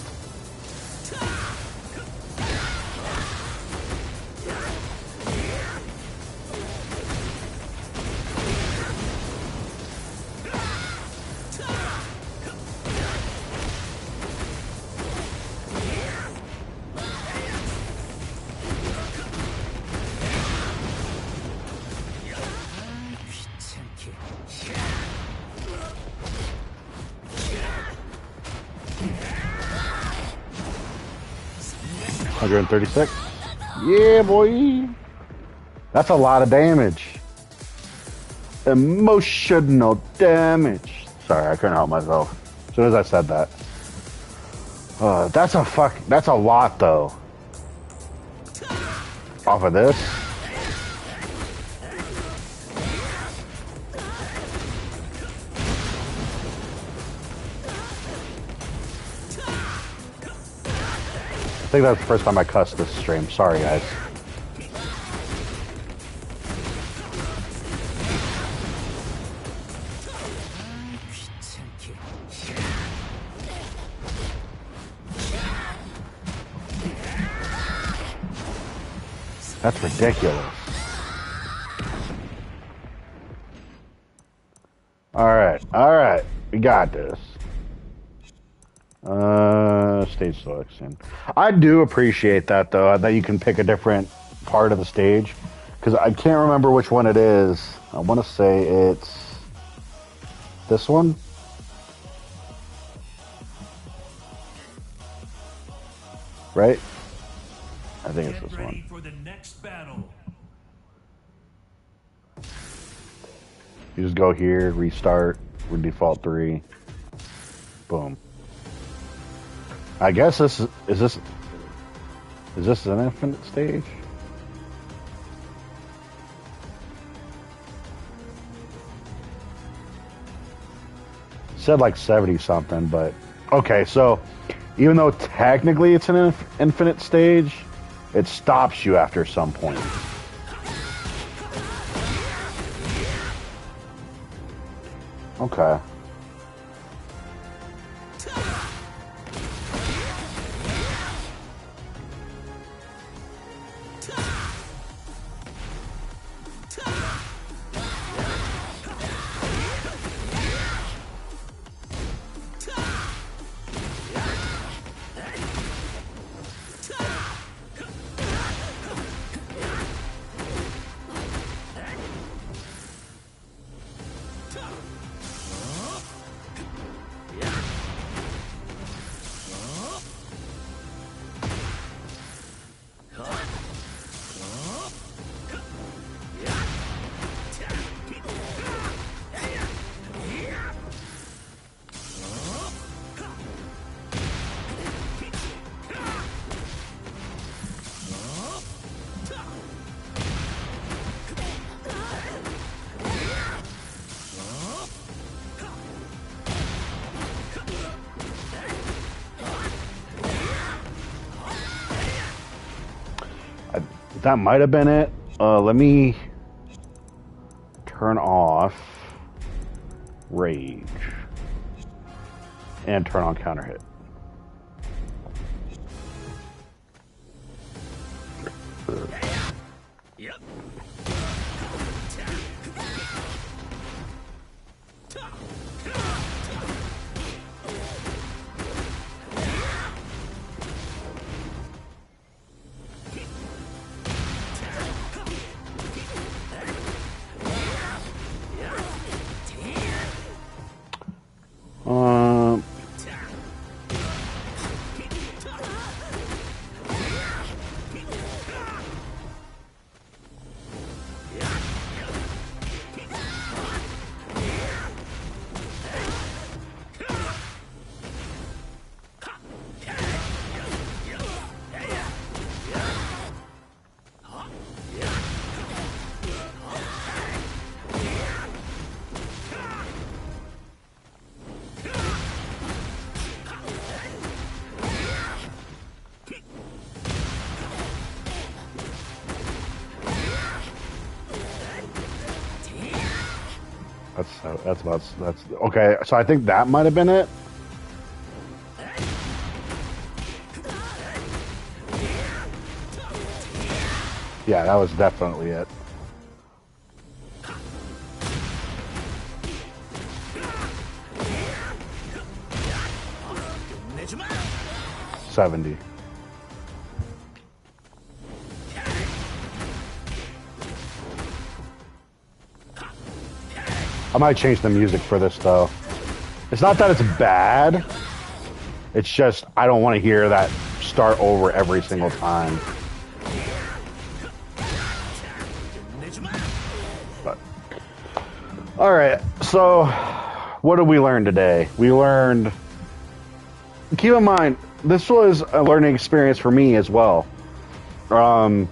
$136. Yeah, boy. That's a lot of damage. Emotional damage. Sorry, I couldn't help myself. As soon as I said that. That's a lot though. Off of this. I think that's the first time I cussed this stream. Sorry, guys. That's ridiculous. All right. We got this. Stage selection. I do appreciate that though, that you can pick a different part of the stage, because I can't remember which one it is. I want to say it's this one. Right? I think it's this one. For the next battle. You just go here, restart, with default 3. Boom. I guess is this an infinite stage? It said like 70 something, but okay, so even though technically it's an infinite stage, it stops you after some point. Okay. That might have been it. Let me turn off Rage and turn on Counter Hit. Yep. That's okay. So I think that might have been it. Yeah, that was definitely it. $70. I might change the music for this though. It's not that it's bad. It's just I don't want to hear that start over every single time. But all right. So what did we learn today? We learned. Keep in mind, this was a learning experience for me as well. You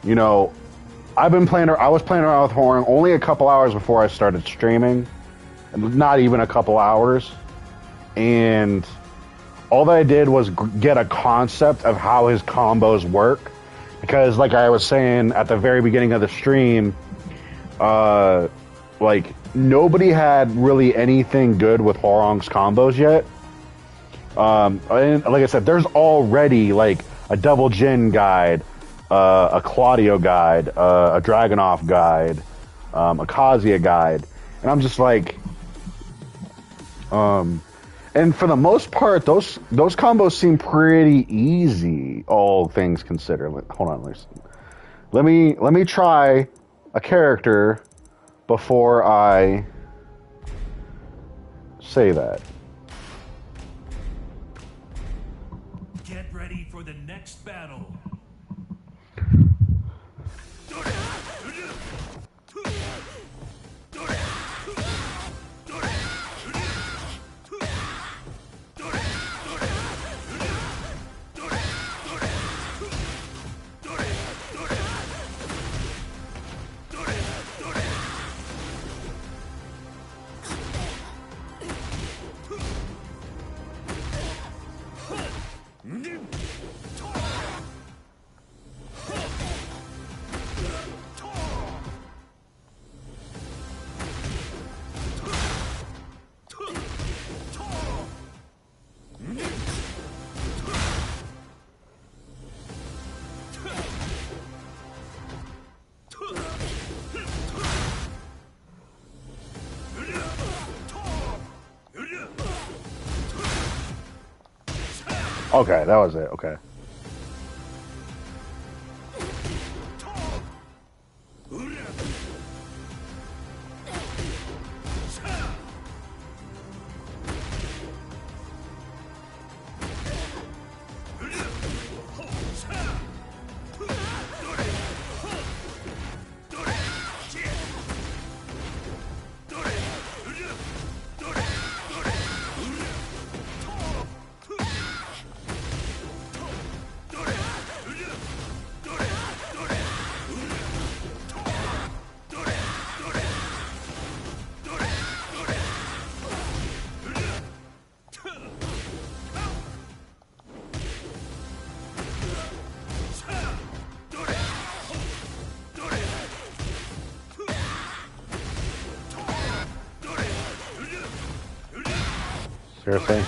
know, I was playing around with Hwoarang only a couple hours before I started streaming. Not even a couple hours. And all that I did was get a concept of how his combos work. Because like I was saying at the very beginning of the stream, like nobody had really anything good with Hwoarang's combos yet. And like I said, there's already like a Double Jin guide, a Claudio guide, a Dragunov guide, a Kazuya guide, and I'm just like, and for the most part, those combos seem pretty easy, all things considered. Hold on, let me try a character before I say that. Get ready for the next battle. Okay, that was it. Okay. Seriously?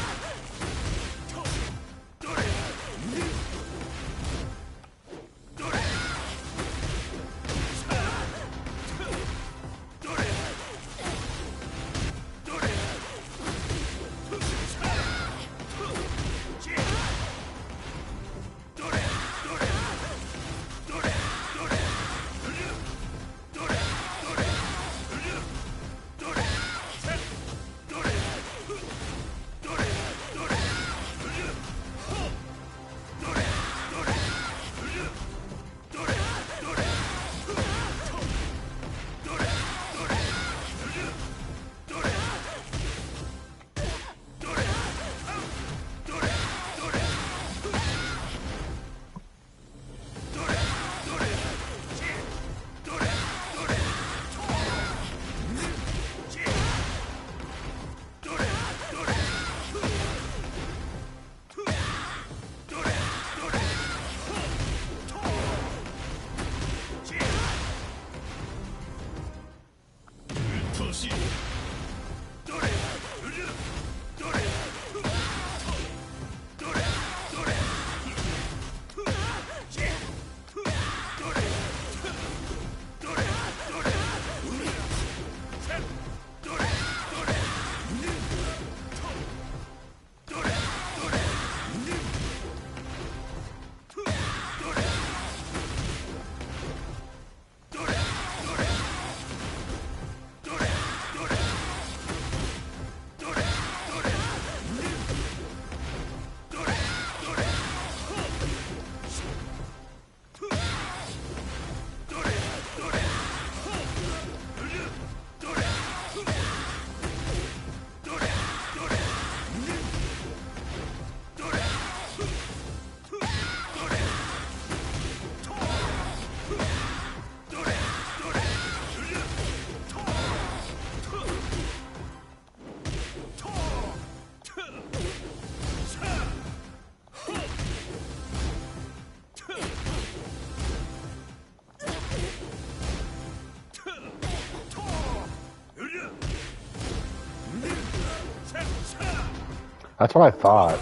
That's what I thought.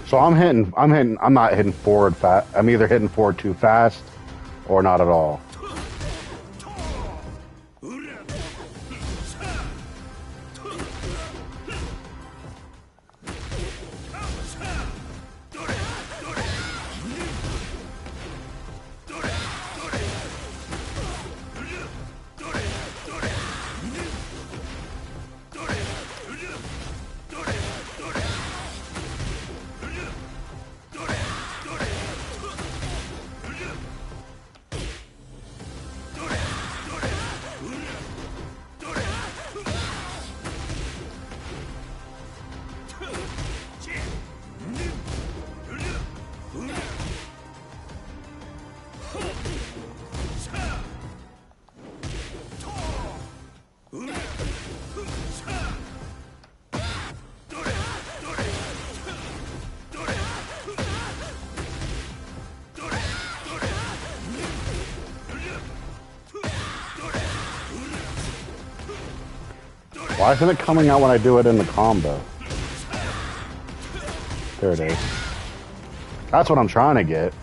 So I'm not hitting forward fast. I'm either hitting forward too fast or not at all. Why isn't it coming out when I do it in the combo? There it is. That's what I'm trying to get.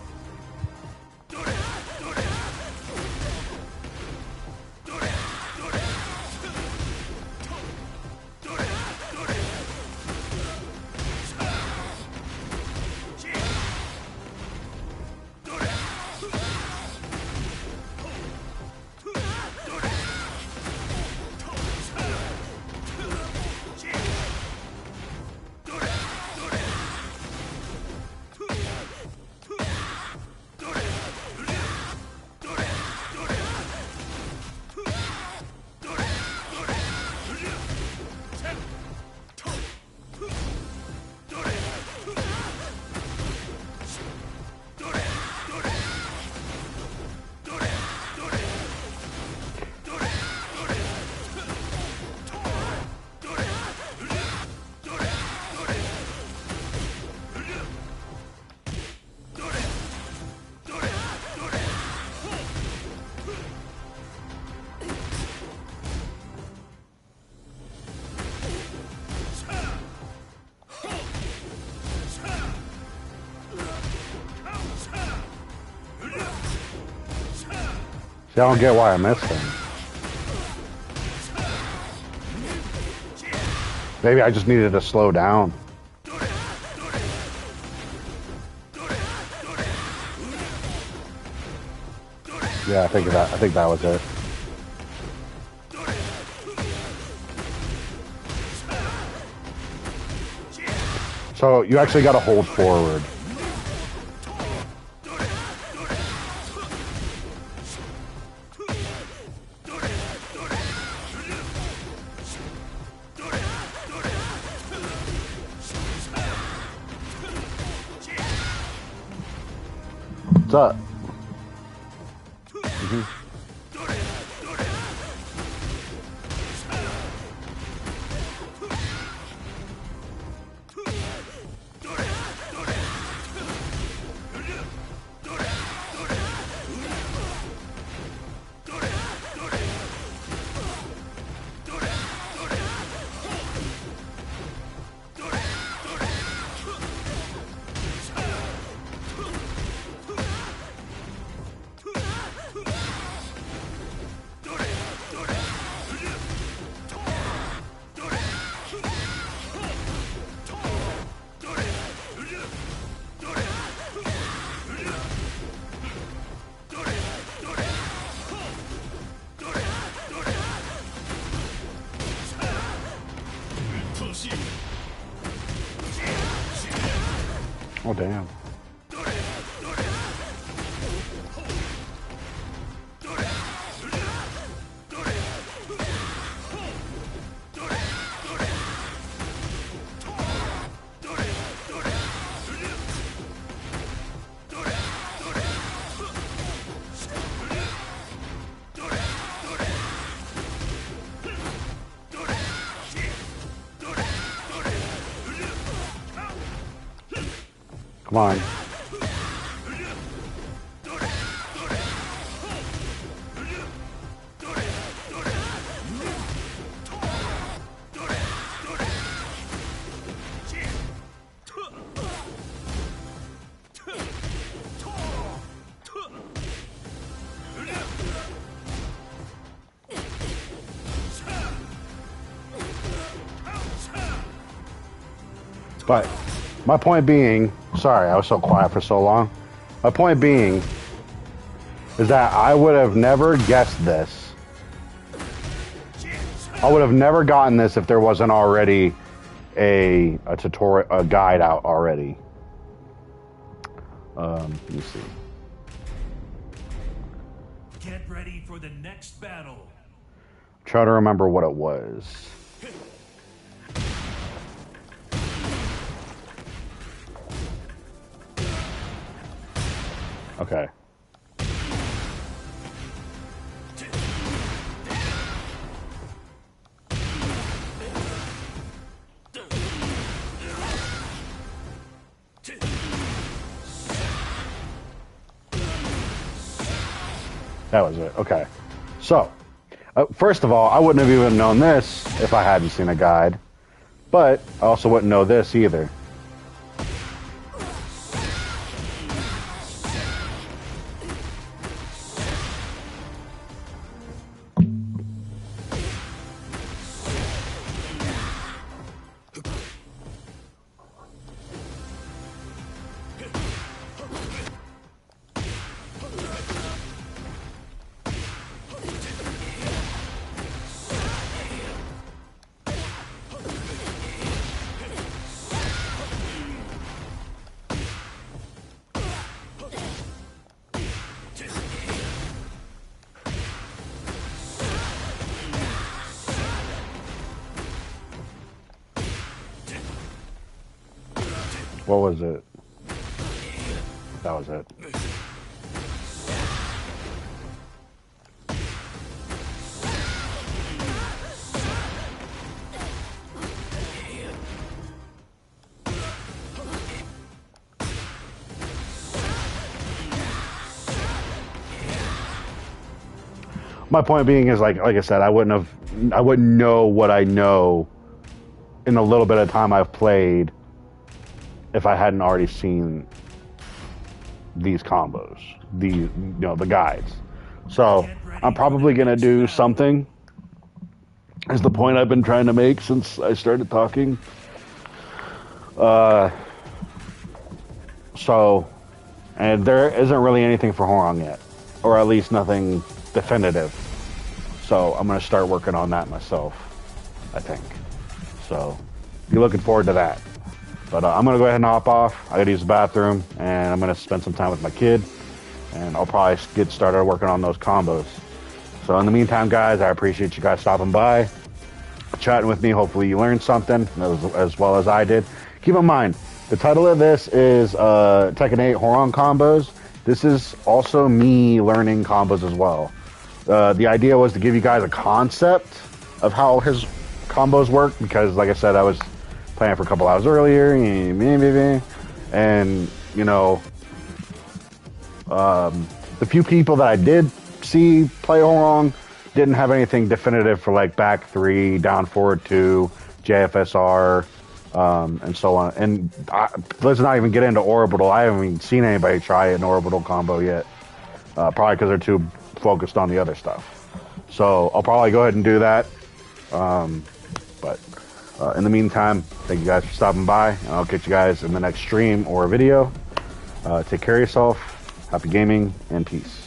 See, I don't get why I missed him. Maybe I just needed to slow down. Yeah, I think that was it. So you actually got to hold forward. What's up? Oh, damn. Come on. But my point being, sorry, I was so quiet for so long. My point being is that I would have never guessed this. I would have never gotten this if there wasn't already a tutorial, a guide out already. Let me see. Get ready for the next battle. Try to remember what it was. Okay. That was it. Okay. So, first of all, I wouldn't have even known this if I hadn't seen a guide. But I also wouldn't know this either. What was it? That was it. My point being is like I said, I wouldn't know what I know in the little bit of time I've played if I hadn't already seen these combos, the guides. So I'm probably going to do something, is the point I've been trying to make since I started talking. And there isn't really anything for Hwoarang yet, or at least nothing definitive. So I'm going to start working on that myself, I think. So be looking forward to that. But I'm going to go ahead and hop off. I got to use the bathroom, and I'm going to spend some time with my kid. And I'll probably get started working on those combos. So in the meantime, guys, I appreciate you guys stopping by, chatting with me. Hopefully you learned something, as well as I did. Keep in mind, the title of this is Tekken 8 Hwoarang combos. This is also me learning combos as well. The idea was to give you guys a concept of how his combos work, because like I said, I was playing for a couple hours earlier, and you know, the few people that I did see play Hwoarang didn't have anything definitive for like back 3, down forward 2, JFSR, and so on. And let's not even get into Orbital. I haven't even seen anybody try an Orbital combo yet. Probably because they're too focused on the other stuff. So I'll probably go ahead and do that. But in the meantime, thank you guys for stopping by, and I'll catch you guys in the next stream or video. Take care of yourself. Happy gaming, and peace.